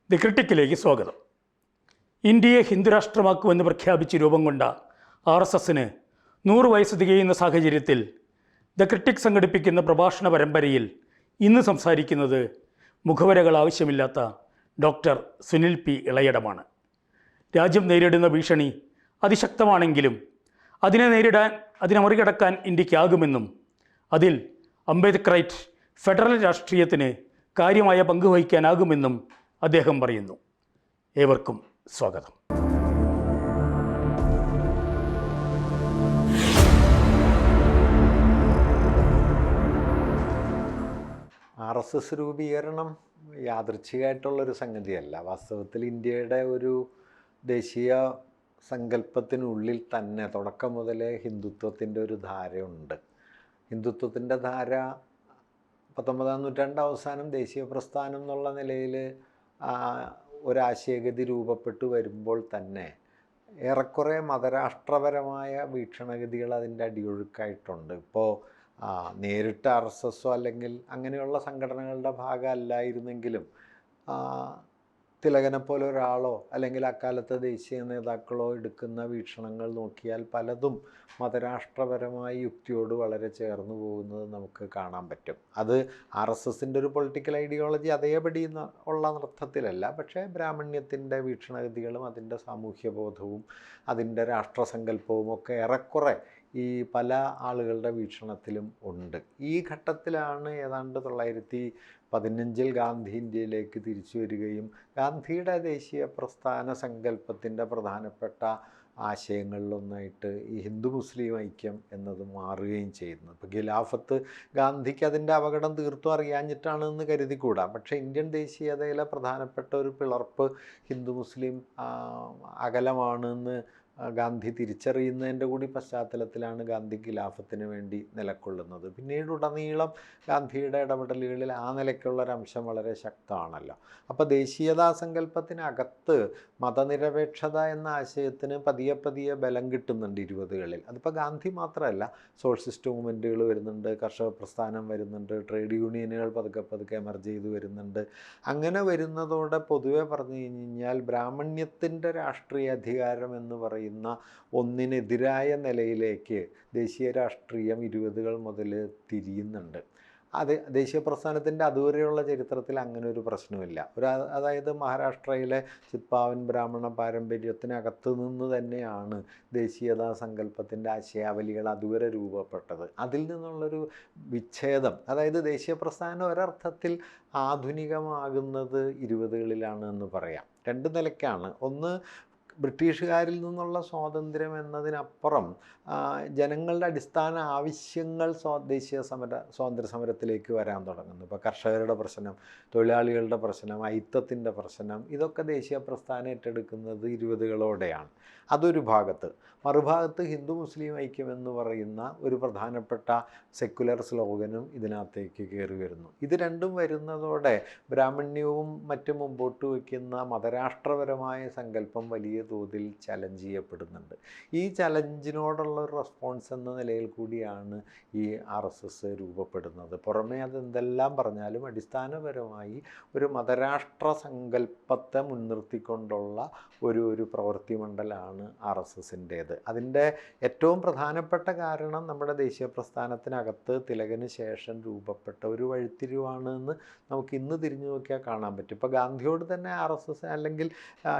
The ക്രിട്ടിക്കിലേക്ക് സ്വാഗതം. ഇന്ത്യയെ ഹിന്ദുരാഷ്ട്രമാക്കുമെന്ന് പ്രഖ്യാപിച്ച് രൂപം കൊണ്ട RSSന് 100 വയസ്സ് തികയുന്ന സാഹചര്യത്തിൽ ദ ക്രിട്ടിക് സംഘടിപ്പിക്കുന്ന പ്രഭാഷണ പരമ്പരയിൽ ഇന്ന് സംസാരിക്കുന്നത് മുഖവരകൾ ആവശ്യമില്ലാത്ത ഡോക്ടർ സുനിൽ പി ഇളയടമാണ്. രാജ്യം നേരിടുന്ന ഭീഷണി അതിശക്തമാണെങ്കിലും അതിനെ മറികടക്കാൻ ഇന്ത്യക്കാകുമെന്നും അതിൽ അംബേദ്കറൈറ്റ് ഫെഡറൽ രാഷ്ട്രീയത്തിന് കാര്യമായ പങ്ക് വഹിക്കാനാകുമെന്നും അദ്ദേഹം പറയുന്നു. ഏവർക്കും സ്വാഗതം. RSS രൂപീകരണം യാദൃച്ഛികമായിട്ടുള്ളൊരു സംഗതിയല്ല. വാസ്തവത്തിൽ ഇന്ത്യയുടെ ഒരു ദേശീയ സങ്കല്പത്തിനുള്ളിൽ തന്നെ തുടക്കം മുതലേ ഹിന്ദുത്വത്തിൻ്റെ ഒരു ധാരയുണ്ട്. ഹിന്ദുത്വത്തിൻ്റെ ധാര 19-ാം നൂറ്റാണ്ട് അവസാനം ദേശീയ പ്രസ്ഥാനം എന്നുള്ള നിലയിൽ ഒരാശയഗതി രൂപപ്പെട്ടു വരുമ്പോൾ തന്നെ ഏറെക്കുറെ മതരാഷ്ട്രപരമായ വീക്ഷണഗതികൾ അതിൻ്റെ അടിയൊഴുക്കായിട്ടുണ്ട്. ഇപ്പോൾ നേരിട്ട് RSSോ അല്ലെങ്കിൽ അങ്ങനെയുള്ള സംഘടനകളുടെ ഭാഗമല്ലായിരുന്നെങ്കിലും തിലകനെ പോലെ ഒരാളോ അല്ലെങ്കിൽ അക്കാലത്തെ ദേശീയ നേതാക്കളോ എടുക്കുന്ന വീക്ഷണങ്ങൾ നോക്കിയാൽ പലതും മതരാഷ്ട്രപരമായ യുക്തിയോട് വളരെ ചേർന്ന് പോകുന്നത് നമുക്ക് കാണാൻ പറ്റും. അത് RSSൻ്റെ ഒരു പൊളിറ്റിക്കൽ ഐഡിയോളജി അതേപടി ഉള്ള അർത്ഥത്തിലല്ല, പക്ഷേ ബ്രാഹ്മണ്യത്തിൻ്റെ വീക്ഷണഗതികളും അതിൻ്റെ സാമൂഹ്യബോധവും അതിൻ്റെ രാഷ്ട്രസങ്കല്പവും ഒക്കെ ഏറെക്കുറെ ഈ പല ആളുകളുടെ വീക്ഷണത്തിലും ഉണ്ട്. ഈ ഘട്ടത്തിലാണ് ഏതാണ്ട് 1915 ഗാന്ധി ഇന്ത്യയിലേക്ക് തിരിച്ചു വരികയും ഗാന്ധിയുടെ ദേശീയ പ്രസ്ഥാന സങ്കല്പത്തിൻ്റെ പ്രധാനപ്പെട്ട ആശയങ്ങളിലൊന്നായിട്ട് ഈ ഹിന്ദു മുസ്ലിം ഐക്യം എന്നത് മാറുകയും ചെയ്യുന്നു. ഇപ്പോൾ ഖിലാഫത്ത് ഗാന്ധിക്ക് അതിൻ്റെ അപകടം തീർത്തും അറിയാഞ്ഞിട്ടാണെന്ന് കരുതിക്കൂടാ, പക്ഷേ ഇന്ത്യൻ ദേശീയതയിലെ പ്രധാനപ്പെട്ട ഒരു പിളർപ്പ് ഹിന്ദു മുസ്ലിം അകലമാണെന്ന് ഗാന്ധി തിരിച്ചറിയുന്നതിൻ്റെ കൂടി പശ്ചാത്തലത്തിലാണ് ഗാന്ധി ഖിലാഫത്തിന് വേണ്ടി നിലകൊള്ളുന്നത്. പിന്നീട് ഉടനീളം ഗാന്ധിയുടെ ഇടപെടലുകളിൽ ആ നിലയ്ക്കുള്ളൊരംശം വളരെ ശക്തമാണല്ലോ. അപ്പോൾ ദേശീയതാ സങ്കല്പത്തിനകത്ത് മതനിരപേക്ഷത എന്ന ആശയത്തിന് പതിയെ ബലം കിട്ടുന്നുണ്ട് 20കളിൽ. അതിപ്പോൾ ഗാന്ധി മാത്രമല്ല, സോഷ്യലിസ്റ്റ് മൂവ്മെൻറ്റുകൾ വരുന്നുണ്ട്, കർഷക പ്രസ്ഥാനം വരുന്നുണ്ട്, ട്രേഡ് യൂണിയനുകൾ പതുക്കെ എമർജ് ചെയ്ത് വരുന്നുണ്ട്. അങ്ങനെ വരുന്നതോടെ പൊതുവെ പറഞ്ഞു കഴിഞ്ഞാൽ ബ്രാഹ്മണ്യത്തിൻ്റെ രാഷ്ട്രീയ അധികാരം എന്ന് പറയുന്ന ഒന്നിനെതിരായ നിലയിലേക്ക് ദേശീയ രാഷ്ട്രീയം 20കൾ മുതൽ തിരിയുന്നുണ്ട്. അത് ദേശീയ പ്രസ്ഥാനത്തിൻ്റെ അതുവരെയുള്ള ചരിത്രത്തിൽ അങ്ങനെ ഒരു പ്രശ്നമില്ല. അതായത് മഹാരാഷ്ട്രയിലെ ചിത്പാവൻ ബ്രാഹ്മണ പാരമ്പര്യത്തിനകത്ത് നിന്ന് തന്നെയാണ് ദേശീയതാ സങ്കല്പത്തിൻ്റെ ആശയാവലികൾ അതുവരെ രൂപപ്പെട്ടത്. അതിൽ നിന്നുള്ളൊരു വിച്ഛേദം, അതായത് ദേശീയ പ്രസ്ഥാനം ഒരർത്ഥത്തിൽ ആധുനികമാകുന്നത് 20കളിലാണ് എന്ന് പറയാം. രണ്ട് നിലയ്ക്കാണ്. ഒന്ന്, ബ്രിട്ടീഷുകാരിൽ നിന്നുള്ള സ്വാതന്ത്ര്യം എന്നതിനപ്പുറം ജനങ്ങളുടെ അടിസ്ഥാന ആവശ്യങ്ങൾ ദേശീയ സ്വാതന്ത്ര്യ സമരത്തിലേക്ക് വരാൻ തുടങ്ങുന്നു. ഇപ്പോൾ കർഷകരുടെ പ്രശ്നം, തൊഴിലാളികളുടെ പ്രശ്നം, അയിത്തത്തിൻ്റെ പ്രശ്നം, ഇതൊക്കെ ദേശീയ പ്രസ്ഥാനം ഏറ്റെടുക്കുന്നത് 20കളോടെയാണ്. അതൊരു ഭാഗത്ത്. മറുഭാഗത്ത് ഹിന്ദു മുസ്ലിം ഐക്യം എന്ന് പറയുന്ന ഒരു പ്രധാനപ്പെട്ട സെക്കുലർ സ്ലോഗനും ഇതിനകത്തേക്ക് കയറി വരുന്നു. ഇത് രണ്ടും വരുന്നതോടെ ബ്രാഹ്മണ്യവും മറ്റും മുമ്പോട്ട് വയ്ക്കുന്ന മതരാഷ്ട്രപരമായ സങ്കല്പം വലിയ തോതിൽ ചലഞ്ച് ചെയ്യപ്പെടുന്നുണ്ട്. ഈ ചലഞ്ചിനോടുള്ള ഒരു റെസ്പോൺസ് എന്ന നിലയിൽ കൂടിയാണ് ഈ RSS രൂപപ്പെടുന്നത്. പുറമേ അതെന്തെല്ലാം പറഞ്ഞാലും അടിസ്ഥാനപരമായി ഒരു മതരാഷ്ട്ര സങ്കല്പത്തെ മുൻനിർത്തിക്കൊണ്ടുള്ള ഒരു പ്രവൃത്തി മണ്ഡലമാണ് RSSൻ്റേത്. അതിൻ്റെ ഏറ്റവും പ്രധാനപ്പെട്ട കാരണം നമ്മുടെ ദേശീയ പ്രസ്ഥാനത്തിനകത്ത് തിലകന് ശേഷം രൂപപ്പെട്ട ഒരു വഴിത്തിരിവാണ് എന്ന് നമുക്ക് ഇന്ന് തിരിഞ്ഞു നോക്കിയാൽ കാണാൻ പറ്റും. ഇപ്പോൾ ഗാന്ധിയോട് തന്നെ RSS അല്ലെങ്കിൽ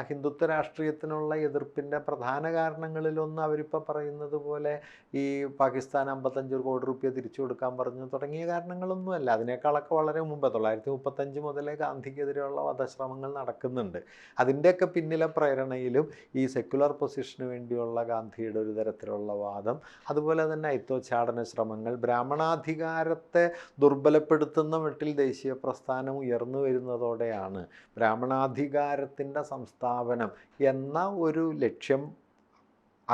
ഹിന്ദുത്വ രാഷ്ട്രീയത്തിനുള്ള എതിർപ്പിൻ്റെ പ്രധാന കാരണങ്ങളിലൊന്ന് അവരിപ്പോൾ പറയുന്നത് പോലെ ഈ പാകിസ്ഥാൻ 55 കോടി രൂപ തിരിച്ചു കൊടുക്കാൻ പറഞ്ഞു തുടങ്ങിയ കാരണങ്ങളൊന്നുമല്ല. അതിനേക്കാളൊക്കെ വളരെ മുമ്പ് 1935 മുതലേ ഗാന്ധിക്കെതിരെയുള്ള വധശ്രമങ്ങൾ നടക്കുന്നുണ്ട്. അതിൻ്റെയൊക്കെ പിന്നിലെ പ്രേരണയിലും ഈ സെക്കുലർ പൊസിഷന് വേണ്ടിയുള്ള ഗാന്ധിയുടെ ഒരു തരത്തിലുള്ള വാദം, അതുപോലെ തന്നെ അയിത്തോച്ചാടന ശ്രമങ്ങൾ, ബ്രാഹ്മണാധികാരത്തെ ദുർബലപ്പെടുത്തുന്ന മട്ടിൽ ദേശീയ പ്രസ്ഥാനം ഉയർന്നു വരുന്നതോടെയാണ് ബ്രാഹ്മണാധികാരത്തിൻ്റെ സംസ്ഥാപനം എന്ന ഒരു ലക്ഷ്യം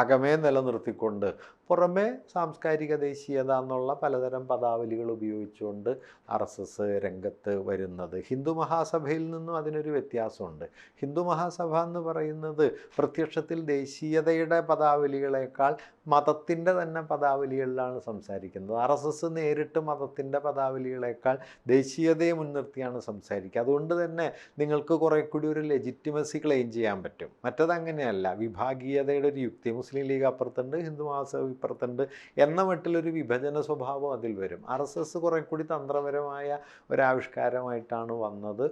അകമേ നിലനിർത്തിക്കൊണ്ട് പുറമെ സാംസ്കാരിക ദേശീയത എന്നുള്ള പലതരം പദാവലികൾ ഉപയോഗിച്ചുകൊണ്ട് RSS രംഗത്ത് വരുന്നത്. ഹിന്ദു മഹാസഭയിൽ നിന്നും അതിനൊരു വ്യത്യാസമുണ്ട്. ഹിന്ദു മഹാസഭ എന്ന് പറയുന്നത് പ്രത്യക്ഷത്തിൽ ദേശീയതയുടെ പദാവലികളേക്കാൾ മതത്തിൻ്റെ തന്നെ പദാവലികളിലാണ് സംസാരിക്കുന്നത്. RSS നേരിട്ട് മതത്തിൻ്റെ പദാവലികളേക്കാൾ ദേശീയതയെ മുൻനിർത്തിയാണ് സംസാരിക്കുക. അതുകൊണ്ട് തന്നെ നിങ്ങൾക്ക് കുറേ കൂടി ഒരു ലെജിറ്റിമസി ക്ലെയിം ചെയ്യാൻ പറ്റും. മറ്റതങ്ങനെയല്ല, വിഭാഗീയതയുടെ ഒരു യുക്തി, മുസ്ലിം ലീഗ് അപ്പുറത്തുണ്ട്, ഹിന്ദു മഹാസഭ ഇപ്പുറത്തുണ്ട് എന്ന മട്ടിലൊരു വിഭജന സ്വഭാവം അതിൽ വരും. RSS കുറേ കൂടി തന്ത്രപരമായ ഒരാവിഷ്കാരമായിട്ടാണ് വന്നത്.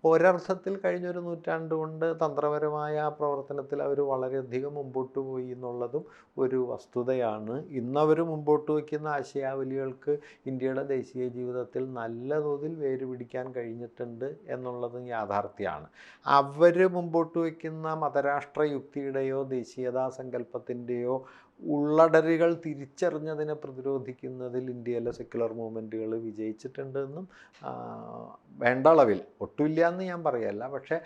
ഒരർത്ഥത്തിൽ കഴിഞ്ഞൊരു നൂറ്റാണ്ട് കൊണ്ട് തന്ത്രപരമായ പ്രവർത്തനത്തിൽ അവർ വളരെയധികം മുമ്പോട്ട് പോയി എന്നുള്ളതും ഒരു വസ്തുതയാണ്. ഇന്നവർ മുമ്പോട്ട് വയ്ക്കുന്ന ആശയാവലികൾക്ക് ഇന്ത്യയുടെ ദേശീയ ജീവിതത്തിൽ നല്ല തോതിൽ വേര് പിടിക്കാൻ കഴിഞ്ഞിട്ടുണ്ട് എന്നുള്ളതും യാഥാർത്ഥ്യമാണ്. അവർ മുമ്പോട്ട് വയ്ക്കുന്ന മതരാഷ്ട്ര യുക്തിയുടെയോ ദേശീയതാ സങ്കല്പത്തിൻ്റെയോ ഉള്ളടരുകൾ തിരിച്ചറിഞ്ഞതിനെ പ്രതിരോധിക്കുന്നതിൽ ഇന്ത്യയിലെ സെക്യുലർ മൂവ്മെൻറ്റുകൾ വിജയിച്ചിട്ടുണ്ടെന്നും വേണ്ട അളവിൽ, ഒട്ടുമില്ല എന്ന് ഞാൻ പറയല്ല, പക്ഷേ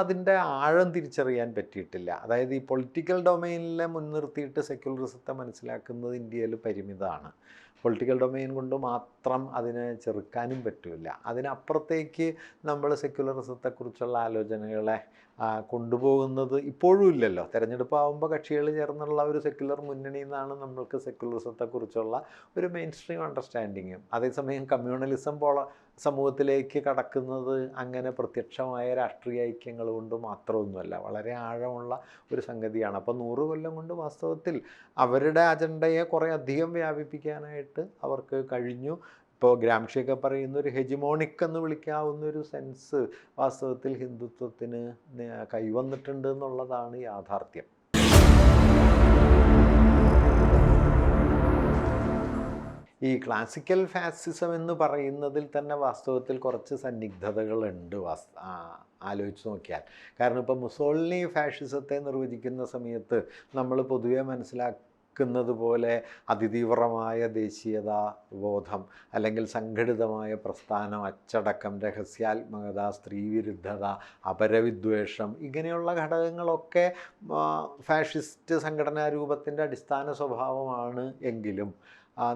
അതിൻ്റെ ആഴം തിരിച്ചറിയാൻ പറ്റിയിട്ടില്ല. അതായത് ഈ പൊളിറ്റിക്കൽ ഡൊമൈനിലെ മുൻനിർത്തിയിട്ട് സെക്യുലറിസത്തെ മനസ്സിലാക്കുന്നത് ഇന്ത്യയിൽ പരിമിതമാണ്. പൊളിറ്റിക്കൽ ഡൊമൈൻ കൊണ്ട് മാത്രം അതിനെ ചെറുക്കാനും പറ്റില്ല. അതിനപ്പുറത്തേക്ക് നമ്മൾ സെക്യുലറിസത്തെക്കുറിച്ചുള്ള ആലോചനകളെ കൊണ്ടുപോകുന്നത് ഇപ്പോഴും ഇല്ലല്ലോ. തെരഞ്ഞെടുപ്പാകുമ്പോൾ കക്ഷികൾ ചേർന്നുള്ള ഒരു സെക്യുലർ മുന്നണി എന്നാണ് നമ്മൾക്ക് സെക്യുലറിസത്തെക്കുറിച്ചുള്ള ഒരു മെയിൻ സ്ട്രീം അണ്ടർസ്റ്റാൻഡിങ്ങും. അതേസമയം കമ്മ്യൂണലിസം സമൂഹത്തിലേക്ക് കടക്കുന്നത് അങ്ങനെ പ്രത്യക്ഷമായ രാഷ്ട്രീയ ഐക്യങ്ങൾ കൊണ്ട് മാത്രമൊന്നുമല്ല, വളരെ ആഴമുള്ള ഒരു സംഗതിയാണ്. അപ്പോൾ 100 കൊല്ലം കൊണ്ട് വാസ്തവത്തിൽ അവരുടെ അജണ്ടയെ കുറേ അധികം വ്യാപിപ്പിക്കാനായിട്ട് അവർക്ക് കഴിഞ്ഞു. ഇപ്പോൾ ഗ്രാംഷിയൊക്കെ പറയുന്ന ഒരു ഹെജിമോണിക് എന്ന് വിളിക്കാവുന്ന ഒരു സെൻസ് വാസ്തവത്തിൽ ഹിന്ദുത്വത്തിന് കൈവന്നിട്ടുണ്ട് എന്നുള്ളതാണ് യാഥാർത്ഥ്യം. ഈ ക്ലാസിക്കൽ ഫാസിസം എന്ന് പറയുന്നതിൽ തന്നെ വാസ്തവത്തിൽ കുറച്ച് സന്നിഗ്ധതകളുണ്ട് ആലോചിച്ച് നോക്കിയാൽ. കാരണം ഇപ്പോൾ മുസോളിനി ഫാഷിസത്തെ നിർവചിക്കുന്ന സമയത്ത് നമ്മൾ പൊതുവെ മനസ്സിലാക്കുന്നത് പോലെ അതിതീവ്രമായ ദേശീയതാ ബോധം, അല്ലെങ്കിൽ സംഘടിതമായ പ്രസ്ഥാനം, അച്ചടക്കം, രഹസ്യാത്മകത, സ്ത്രീവിരുദ്ധത, അപരവിദ്വേഷം, ഇങ്ങനെയുള്ള ഘടകങ്ങളൊക്കെ ഫാഷിസ്റ്റ് സംഘടനാ രൂപത്തിൻ്റെ അടിസ്ഥാന സ്വഭാവമാണ്. എങ്കിലും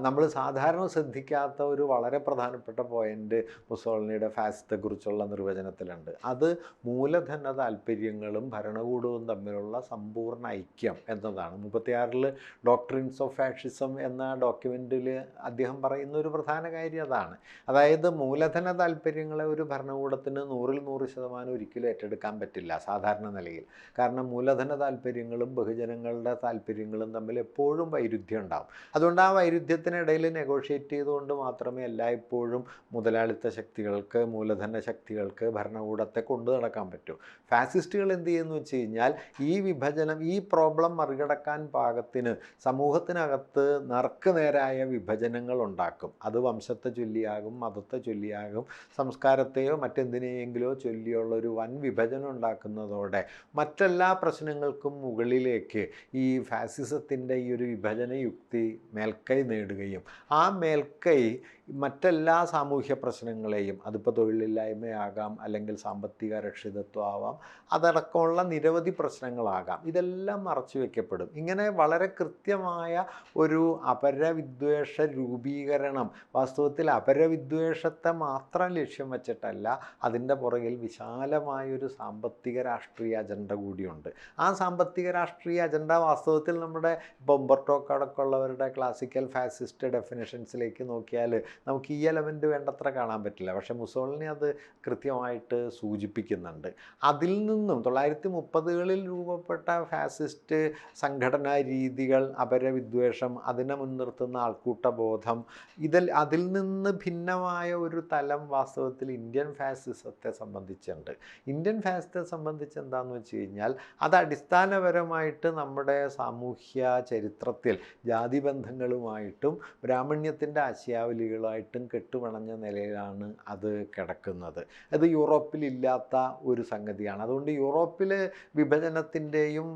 നമ്മൾ സാധാരണ ശ്രദ്ധിക്കാത്ത ഒരു വളരെ പ്രധാനപ്പെട്ട പോയിൻ്റ് മുസോളിനിയുടെ ഫാസിസത്തെക്കുറിച്ചുള്ള നിർവചനത്തിലുണ്ട്. അത് മൂലധന താല്പര്യങ്ങളും ഭരണകൂടവും തമ്മിലുള്ള സമ്പൂർണ്ണ ഐക്യം എന്നതാണ്. 36 ഡോക്ട്രിൻസ് ഓഫ് ഫാഷിസം എന്ന ഡോക്യുമെൻറ്റിൽ അദ്ദേഹം പറയുന്ന ഒരു പ്രധാന കാര്യം അതാണ്. അതായത് മൂലധന താല്പര്യങ്ങളെ ഒരു ഭരണകൂടത്തിന് 100% ഒരിക്കലും ഏറ്റെടുക്കാൻ പറ്റില്ല സാധാരണ നിലയിൽ. കാരണം മൂലധന താല്പര്യങ്ങളും ബഹുജനങ്ങളുടെ താല്പര്യങ്ങളും തമ്മിൽ എപ്പോഴും വൈരുദ്ധ്യം ഉണ്ടാകും. അതുകൊണ്ട് ആ വൈരുദ്ധ്യത്തിനിടയിൽ നെഗോഷിയേറ്റ് ചെയ്തുകൊണ്ട് മാത്രമേ എല്ലായ്പ്പോഴും മുതലാളിത്ത ശക്തികൾക്ക്, മൂലധന ശക്തികൾക്ക് ഭരണകൂടത്തെ കൊണ്ടു നടക്കാൻ പറ്റൂ. ഫാസിസ്റ്റുകൾ എന്ത് ചെയ്യുന്നു വെച്ച് കഴിഞ്ഞാൽ ഈ വിഭജനം, ഈ പ്രോബ്ലം മറികടക്കാൻ പാകത്തിന് സമൂഹത്തിനകത്ത് നേർക്കുനേരായ വിഭജനങ്ങൾ ഉണ്ടാക്കും. അത് വംശത്തെ ചൊല്ലിയാകും, മതത്തെ ചൊല്ലിയാകും, സംസ്കാരത്തെയോ മറ്റെന്തിനെയെങ്കിലോ ചൊല്ലിയുള്ള ഒരു വൻ വിഭജനം ഉണ്ടാക്കുന്നതോടെ മറ്റെല്ലാ പ്രശ്നങ്ങൾക്കും മുകളിലേക്ക് ഈ ഫാസിസത്തിൻ്റെ ഈ ഒരു വിഭജന യുക്തി മേൽക്കൈ നേടുകയും ആ മേൽക്കൈ മറ്റെല്ലാ സാമൂഹ്യ പ്രശ്നങ്ങളെയും, അതിപ്പോൾ തൊഴിലില്ലായ്മയാകാം, അല്ലെങ്കിൽ സാമ്പത്തിക അരക്ഷിതത്വം ആവാം, അതടക്കമുള്ള നിരവധി പ്രശ്നങ്ങളാകാം, ഇതെല്ലാം മറച്ചു വയ്ക്കപ്പെടും. ഇങ്ങനെ വളരെ കൃത്യമായ ഒരു അപരവിദ്വേഷ രൂപീകരണം, വാസ്തവത്തിൽ അപരവിദ്വേഷത്തെ മാത്രം ലക്ഷ്യം വച്ചിട്ടല്ല, അതിൻ്റെ പുറകിൽ വിശാലമായൊരു സാമ്പത്തിക രാഷ്ട്രീയ അജണ്ട കൂടിയുണ്ട്. ആ സാമ്പത്തിക രാഷ്ട്രീയ അജണ്ട വാസ്തവത്തിൽ നമ്മുടെ ബൊമ്പർട്ടോക്കടക്കമുള്ളവരുടെ ക്ലാസിക്കൽ ഫാസിസ്റ്റ് ഡെഫിനിഷൻസിലേക്ക് നോക്കിയാൽ നമുക്ക് ഈ എലമെൻറ്റ് വേണ്ടത്ര കാണാൻ പറ്റില്ല. പക്ഷേ മുസോളിനി അത് കൃത്യമായിട്ട് സൂചിപ്പിക്കുന്നുണ്ട്. അതിൽ നിന്നും 1930കളിൽ രൂപപ്പെട്ട ഫാസിസ്റ്റ് സംഘടനാ രീതികൾ, അപരവിദ്വേഷം, അതിനെ മുൻനിർത്തുന്ന ആൾക്കൂട്ടബോധം, അതിൽ നിന്ന് ഭിന്നമായ ഒരു തലം വാസ്തവത്തിൽ ഇന്ത്യൻ ഫാസിസത്തെ സംബന്ധിച്ചുണ്ട്. ഇന്ത്യൻ ഫാസിസത്തെ സംബന്ധിച്ച് എന്താണെന്ന് വെച്ച് കഴിഞ്ഞാൽ അത് അടിസ്ഥാനപരമായിട്ട് നമ്മുടെ സാമൂഹ്യ ചരിത്രത്തിൽ ജാതിബന്ധങ്ങളുമായിട്ടും ബ്രാഹ്മണ്യത്തിൻ്റെ ആശയാവലികളായിട്ടും കെട്ടുപണഞ്ഞ നിലയിലാണ് അത് കിടക്കുന്നത്. അത് യൂറോപ്പിലില്ലാത്ത ഒരു സംഗതിയാണ്. അതുകൊണ്ട് യൂറോപ്പിൽ വിഭജനത്തിൻ്റെയും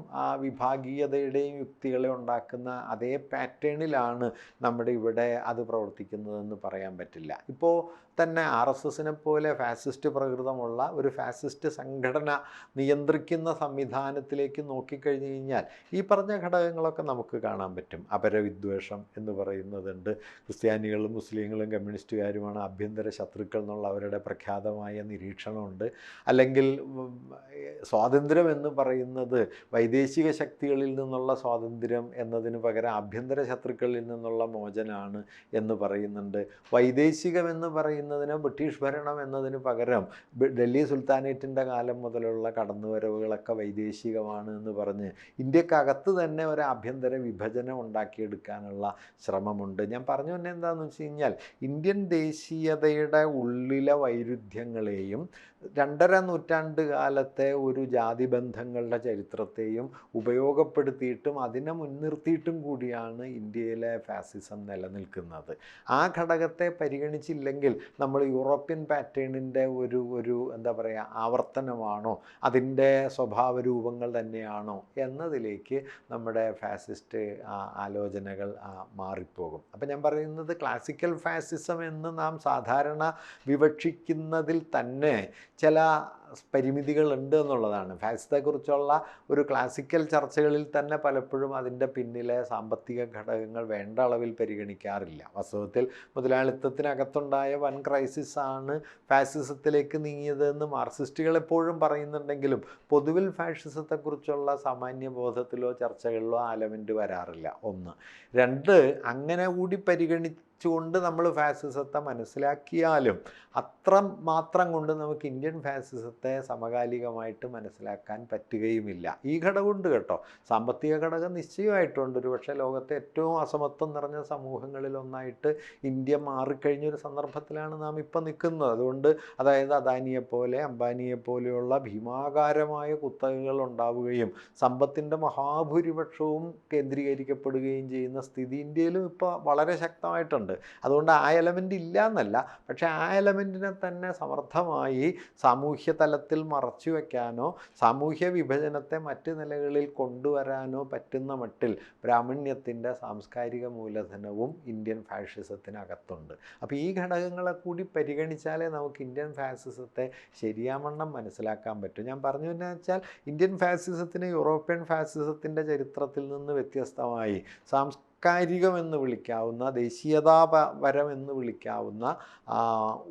വിഭാഗീയതയുടെയും യുക്തികളെ ഉണ്ടാക്കുന്ന അതേ പാറ്റേണിലാണ് നമ്മുടെ ഇവിടെ അത് പ്രവർത്തിക്കുന്നതെന്ന് പറയാൻ പറ്റില്ല. ഇപ്പോൾ തന്നെ RSSനെ പോലെ ഫാസിസ്റ്റ് പ്രകൃതമുള്ള ഒരു ഫാസിസ്റ്റ് സംഘടന നിയന്ത്രിക്കുന്ന സംവിധാനത്തിലേക്ക് നോക്കിക്കഴിഞ്ഞു കഴിഞ്ഞാൽ ഈ പറഞ്ഞ ഘടകങ്ങളൊക്കെ നമുക്ക് കാണാൻ പറ്റും. അപരവിദ്വേഷം എന്ന് പറയുന്നതുണ്ട്. ക്രിസ്ത്യാനികളും മുസ്ലിങ്ങളും കമ്മ്യൂണിസ്റ്റുകാരുമാണ് ആഭ്യന്തര ശത്രുക്കൾ എന്നുള്ള അവരുടെ പ്രഖ്യാതമായ നിരീക്ഷണമുണ്ട്. അല്ലെങ്കിൽ സ്വാതന്ത്ര്യം എന്ന് പറയുന്നത് വൈദേശിക ശക്തികളിൽ നിന്നുള്ള സ്വാതന്ത്ര്യം എന്നതിന് പകരം ആഭ്യന്തര ശത്രുക്കളിൽ നിന്നുള്ള മോചനമാണ് എന്ന് പറയുന്നുണ്ട്. വൈദേശികമെന്ന് പറയുന്നതിന് ബ്രിട്ടീഷ് ഭരണം എന്നതിന് പകരം ഡൽഹി സുൽത്താനേറ്റിൻ്റെ കാലം മുതലുള്ള കടന്നുവരവുകളൊക്കെ വൈദേശികമാണ് എന്ന് പറഞ്ഞ് ഇന്ത്യക്കകത്ത് തന്നെ ഒരു ആഭ്യന്തര വിഭജനം ഉണ്ടാക്കിയെടുക്കാനുള്ള ശ്രമമുണ്ട്. ഞാൻ പറഞ്ഞു തന്നെ എന്താണെന്ന് വെച്ച് കഴിഞ്ഞാൽ ഇന്ത്യൻ ദേശീയതയുടെ ഉള്ളിലെ വൈരുദ്ധ്യങ്ങളെയും 2.5 നൂറ്റാണ്ട് കാലത്തെ ഒരു ജാതി ബന്ധങ്ങളുടെ ചരിത്രത്തെയും ഉപയോഗപ്പെടുത്തിയിട്ടും അതിനെ മുൻനിർത്തിയിട്ടും കൂടിയാണ് ഇന്ത്യയിലെ ഫാസിസം നിലനിൽക്കുന്നത്. ആ ഘടകത്തെ പരിഗണിച്ചില്ലെങ്കിൽ നമ്മൾ യൂറോപ്യൻ പാറ്റേണിൻ്റെ ഒരു എന്താ പറയുക ആവർത്തനമാണോ, അതിൻ്റെ സ്വഭാവ രൂപങ്ങൾ തന്നെയാണോ എന്നതിലേക്ക് നമ്മുടെ ഫാസിസ്റ്റ് ആലോചനകൾ മാറിപ്പോകും. അപ്പം ഞാൻ പറയുന്നത് ക്ലാസിക്കൽ ഫാസിസം എന്ന് നാം സാധാരണ വിവക്ഷിക്കുന്നതിൽ തന്നെ ചില പരിമിതികളുണ്ട് എന്നുള്ളതാണ്. ഫാസിസത്തെക്കുറിച്ചുള്ള ഒരു ക്ലാസിക്കൽ ചർച്ചകളിൽ തന്നെ പലപ്പോഴും അതിൻ്റെ പിന്നിലെ സാമ്പത്തിക ഘടകങ്ങൾ വേണ്ട അളവിൽ പരിഗണിക്കാറില്ല. വാസ്തവത്തിൽ മുതലാളിത്തത്തിനകത്തുണ്ടായ വൻ ക്രൈസിസാണ് ഫാസിസത്തിലേക്ക് നീങ്ങിയതെന്ന് മാർക്സിസ്റ്റുകൾ എപ്പോഴും പറയുന്നുണ്ടെങ്കിലും പൊതുവിൽ ഫാഷിസത്തെക്കുറിച്ചുള്ള സാമാന്യബോധത്തിലോ ചർച്ചകളിലോ ആ എലമെൻ്റ് വരാറില്ല. 1. 2, അങ്ങനെ കൂടി കൊണ്ട് നമ്മൾ ഫാസിസത്തെ മനസ്സിലാക്കിയാലും അത്ര മാത്രം കൊണ്ട് നമുക്ക് ഇന്ത്യൻ ഫാസിസത്തെ സമകാലികമായിട്ട് മനസ്സിലാക്കാൻ പറ്റുകയുമില്ല. ഈ ഘടകമുണ്ട് കേട്ടോ, സാമ്പത്തിക ഘടകം നിശ്ചയമായിട്ടുണ്ട്. ഒരു പക്ഷേ ലോകത്തെ ഏറ്റവും അസമത്വം നിറഞ്ഞ സമൂഹങ്ങളിലൊന്നായിട്ട് ഇന്ത്യ മാറിക്കഴിഞ്ഞൊരു സന്ദർഭത്തിലാണ് നാം ഇപ്പം നിൽക്കുന്നത്. അതുകൊണ്ട് അതായത് അദാനിയെപ്പോലെ അംബാനിയെപ്പോലെയുള്ള ഭീമാകാരമായ കുത്തകകൾ ഉണ്ടാവുകയും സമ്പത്തിൻ്റെ മഹാഭൂരിപക്ഷവും കേന്ദ്രീകരിക്കപ്പെടുകയും ചെയ്യുന്ന സ്ഥിതി ഇന്ത്യയിലും ഇപ്പോൾ വളരെ ശക്തമായിട്ടുണ്ട്. അതുകൊണ്ട് ആ എലമെൻ്റ് ഇല്ല എന്നല്ല, പക്ഷേ ആ എലമെൻറ്റിനെ തന്നെ സമർത്ഥമായി സാമൂഹ്യ തലത്തിൽ മറച്ചു വയ്ക്കാനോ സാമൂഹ്യ വിഭജനത്തെ മറ്റ് നിലകളിൽ കൊണ്ടുവരാനോ പറ്റുന്ന മട്ടിൽ ബ്രാഹ്മണ്യത്തിൻ്റെ സാംസ്കാരിക മൂലധനവും ഇന്ത്യൻ ഫാഷിസത്തിനകത്തുണ്ട്. അപ്പോൾ ഈ ഘടകങ്ങളെ കൂടി പരിഗണിച്ചാലേ നമുക്ക് ഇന്ത്യൻ ഫാസിസത്തെ ശരിയാവണ്ണം മനസ്സിലാക്കാൻ പറ്റും. ഞാൻ പറഞ്ഞു എന്ന് വെച്ചാൽ ഇന്ത്യൻ ഫാസിസത്തിന് യൂറോപ്യൻ ഫാസിസത്തിൻ്റെ ചരിത്രത്തിൽ നിന്ന് വ്യത്യസ്തമായി സാംസ്കാരികമെന്ന് വിളിക്കാവുന്ന ദേശീയതാപരമെന്ന് വിളിക്കാവുന്ന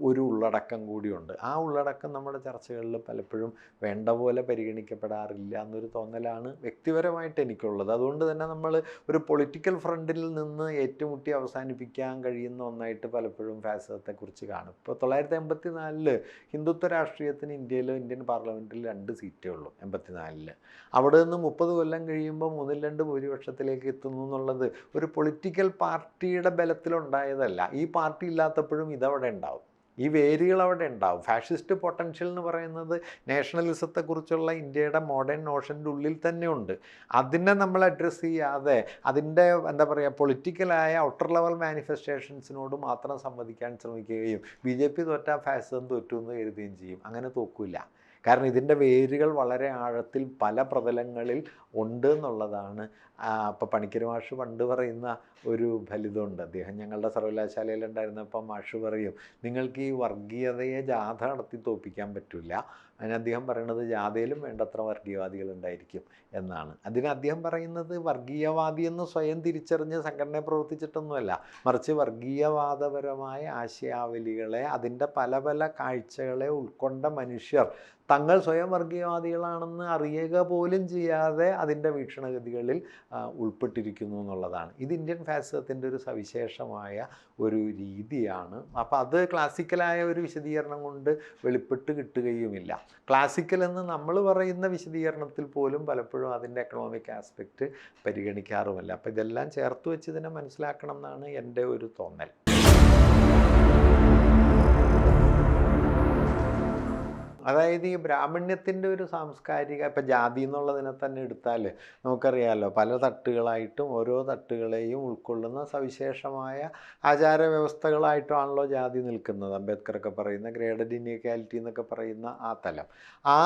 ഒരു ഉള്ളടക്കം കൂടിയുണ്ട്. ആ ഉള്ളടക്കം നമ്മുടെ ചർച്ചകളിൽ പലപ്പോഴും വേണ്ട പോലെ പരിഗണിക്കപ്പെടാറില്ല എന്നൊരു തോന്നലാണ് വ്യക്തിപരമായിട്ട് എനിക്കുള്ളത്. അതുകൊണ്ട് തന്നെ നമ്മൾ ഒരു പൊളിറ്റിക്കൽ ഫ്രണ്ടിൽ നിന്ന് ഏറ്റുമുട്ടി അവസാനിപ്പിക്കാൻ കഴിയുന്ന ഒന്നായിട്ട് പലപ്പോഴും ഫാസിസത്തെക്കുറിച്ച് കാണും. ഇപ്പോൾ 1984 ഹിന്ദുത്വ രാഷ്ട്രീയത്തിന് ഇന്ത്യൻ പാർലമെൻറ്റിൽ 2 സീറ്റേ ഉള്ളൂ. 84 അവിടെ നിന്ന് 30 കൊല്ലം കഴിയുമ്പോൾ 3-2 ഭൂരിപക്ഷത്തിലേക്ക് എത്തുന്നു എന്നുള്ളത് ഒരു പൊളിറ്റിക്കൽ പാർട്ടിയുടെ ബലത്തിലുണ്ടായതല്ല. ഈ പാർട്ടി ഇല്ലാത്തപ്പോഴും ഇതവിടെ ഉണ്ടാവും, ഈ വേരുകൾ അവിടെ ഉണ്ടാവും. ഫാഷിസ്റ്റ് പൊട്ടൻഷ്യൽ എന്ന് പറയുന്നത് നാഷണലിസത്തെക്കുറിച്ചുള്ള ഇന്ത്യയുടെ മോഡേൺ നോഷൻ്റെ ഉള്ളിൽ തന്നെ ഉണ്ട്. അതിനെ നമ്മൾ അഡ്രസ്സ് ചെയ്യാതെ അതിൻ്റെ എന്താ പറയുക പൊളിറ്റിക്കലായ ഔട്ടർ ലെവൽ മാനിഫെസ്റ്റേഷൻസിനോട് മാത്രം സംവദിക്കാൻ ശ്രമിക്കുകയും BJP തോറ്റാൽ ഫാസിസം തോറ്റു എന്ന് കരുതുകയും ചെയ്യും. അങ്ങനെ തോക്കില്ല. കാരണം ഇതിൻ്റെ വേരുകൾ വളരെ ആഴത്തിൽ പല പ്രതലങ്ങളിൽ ഉണ്ട് എന്നുള്ളതാണ്. ഇപ്പോൾ പണിക്കര് മാഷ് പണ്ട് പറയുന്ന ഒരു ഫലിതമുണ്ട്. അദ്ദേഹം ഞങ്ങളുടെ സർവകലാശാലയിലുണ്ടായിരുന്നപ്പോൾ മാഷ് പറയും, നിങ്ങൾക്ക് ഈ വർഗീയതയെ ജാഥ നടത്തി തോൽപ്പിക്കാൻ പറ്റില്ല. അതിന് അദ്ദേഹം പറയുന്നത് ജാഥയിലും വേണ്ടത്ര വർഗീയവാദികളുണ്ടായിരിക്കും എന്നാണ്. അതിന് അദ്ദേഹം പറയുന്നത് വർഗീയവാദി എന്ന് സ്വയം തിരിച്ചറിഞ്ഞ് സംഘടനയെ പ്രവർത്തിച്ചിട്ടൊന്നുമല്ല, മറിച്ച് വർഗീയവാദപരമായ ആശയാവലികളെ അതിൻ്റെ പല പല കാഴ്ചകളെ ഉൾക്കൊണ്ട മനുഷ്യർ തങ്ങൾ സ്വയം വർഗീയവാദികളാണെന്ന് അറിയുക പോലും ചെയ്യാതെ അതിൻ്റെ വീക്ഷണഗതികളിൽ ഉൾപ്പെട്ടിരിക്കുന്നു എന്നുള്ളതാണ്. ഇത് ഇന്ത്യൻ ഫാസിസത്തിൻ്റെ ഒരു സവിശേഷമായ ഒരു രീതിയാണ്. അപ്പോൾ അത് ക്ലാസിക്കലായ ഒരു വിശദീകരണം കൊണ്ട് വെളിപ്പെട്ട് കിട്ടുകയുമില്ല. ക്ലാസിക്കൽ എന്ന് നമ്മൾ പറയുന്ന വിശദീകരണത്തിൽ പോലും പലപ്പോഴും അതിൻ്റെ എക്കണോമിക് ആസ്പെക്റ്റ് പരിഗണിക്കാറുമില്ല. അപ്പോൾ ഇതെല്ലാം ചേർത്ത് വെച്ച് ഇതിനെ മനസ്സിലാക്കണം എന്നാണ് എൻ്റെ ഒരു തോന്നൽ. അതായത് ഈ ബ്രാഹ്മണ്യത്തിൻ്റെ ഒരു സാംസ്കാരിക, ഇപ്പം ജാതി എന്നുള്ളതിനെ തന്നെ എടുത്താൽ നമുക്കറിയാമല്ലോ, പല തട്ടുകളായിട്ടും ഓരോ തട്ടുകളെയും ഉൾക്കൊള്ളുന്ന സവിശേഷമായ ആചാരവ്യവസ്ഥകളായിട്ടാണല്ലോ ജാതി നിൽക്കുന്നത്. അംബേദ്കറൊക്കെ പറയുന്ന ഗ്രേഡഡ് ഇനീക്വാലിറ്റി എന്നൊക്കെ പറയുന്ന ആ തലം. ആ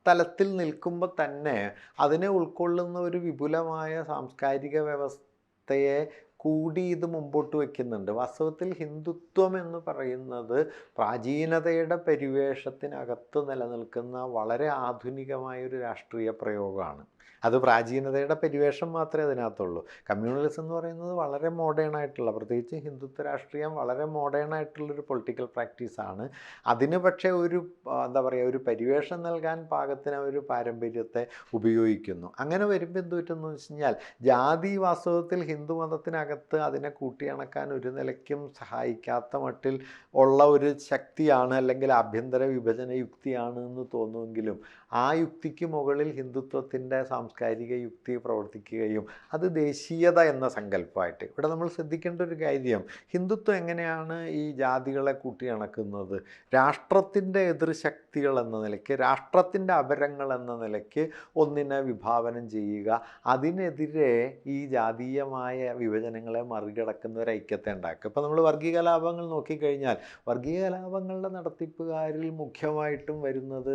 തലത്തിൽ നിൽക്കുമ്പോൾ തന്നെ അതിനെ ഉൾക്കൊള്ളുന്ന ഒരു വിപുലമായ സാംസ്കാരിക വ്യവസ്ഥയെ കൂടി ഇത് മുമ്പോട്ട് വയ്ക്കുന്നുണ്ട്. വാസ്തവത്തിൽ ഹിന്ദുത്വം എന്ന് പറയുന്നത് പ്രാചീനതയുടെ പരിവേഷത്തിനകത്ത് നിലനിൽക്കുന്ന വളരെ ആധുനികമായൊരു രാഷ്ട്രീയ പ്രയോഗമാണ്. അത് പ്രാചീനതയുടെ പരിവേഷം മാത്രമേ അതിനകത്തുള്ളൂ. കമ്മ്യൂണലിസം എന്ന് പറയുന്നത് വളരെ മോഡേൺ ആയിട്ടുള്ള, പ്രത്യേകിച്ച് ഹിന്ദുത്വ രാഷ്ട്രീയം വളരെ മോഡേൺ ആയിട്ടുള്ളൊരു പൊളിറ്റിക്കൽ പ്രാക്ടീസാണ്. അതിന് പക്ഷേ ഒരു എന്താ പറയുക, ഒരു പരിവേഷം നൽകാൻ പാകത്തിന് ഒരു പാരമ്പര്യത്തെ ഉപയോഗിക്കുന്നു. അങ്ങനെ വരുമ്പോൾ എന്ത് പറ്റുമെന്ന് വെച്ച് കഴിഞ്ഞാൽ ജാതി വാസ്തവത്തിൽ ഹിന്ദു മതത്തിനകത്ത് അതിനെ കൂട്ടിയണക്കാൻ ഒരു നിലയ്ക്കും സഹായിക്കാത്ത മട്ടിൽ ഉള്ള ഒരു ശക്തിയാണ്, അല്ലെങ്കിൽ ആഭ്യന്തര വിഭജന യുക്തിയാണ് എന്ന് തോന്നുമെങ്കിലും ആ യുക്തിക്ക് മുകളിൽ ഹിന്ദുത്വത്തിൻ്റെ സാംസ്കാരിക യുക്തി പ്രവർത്തിക്കുകയും അത് ദേശീയത എന്ന സങ്കല്പമായിട്ട്. ഇവിടെ നമ്മൾ ശ്രദ്ധിക്കേണ്ട ഒരു കാര്യം, ഹിന്ദുത്വം എങ്ങനെയാണ് ഈ ജാതികളെ കൂട്ടിയിണക്കുന്നത്? രാഷ്ട്രത്തിൻ്റെ എതിർശക്തികൾ എന്ന നിലയ്ക്ക്, രാഷ്ട്രത്തിൻ്റെ അപരങ്ങൾ എന്ന നിലയ്ക്ക് ഒന്നിനെ വിഭാവനം ചെയ്യുക, അതിനെതിരെ ഈ ജാതീയമായ വിഭജനങ്ങളെ മറികടക്കുന്ന ഒരു ഐക്യത്തെ ഉണ്ടാക്കുക. ഇപ്പോൾ നമ്മൾ വർഗീയ കലാപങ്ങൾ നോക്കിക്കഴിഞ്ഞാൽ വർഗീയ കലാപങ്ങളുടെ നടത്തിപ്പുകാരിൽ മുഖ്യമായിട്ടും വരുന്നത്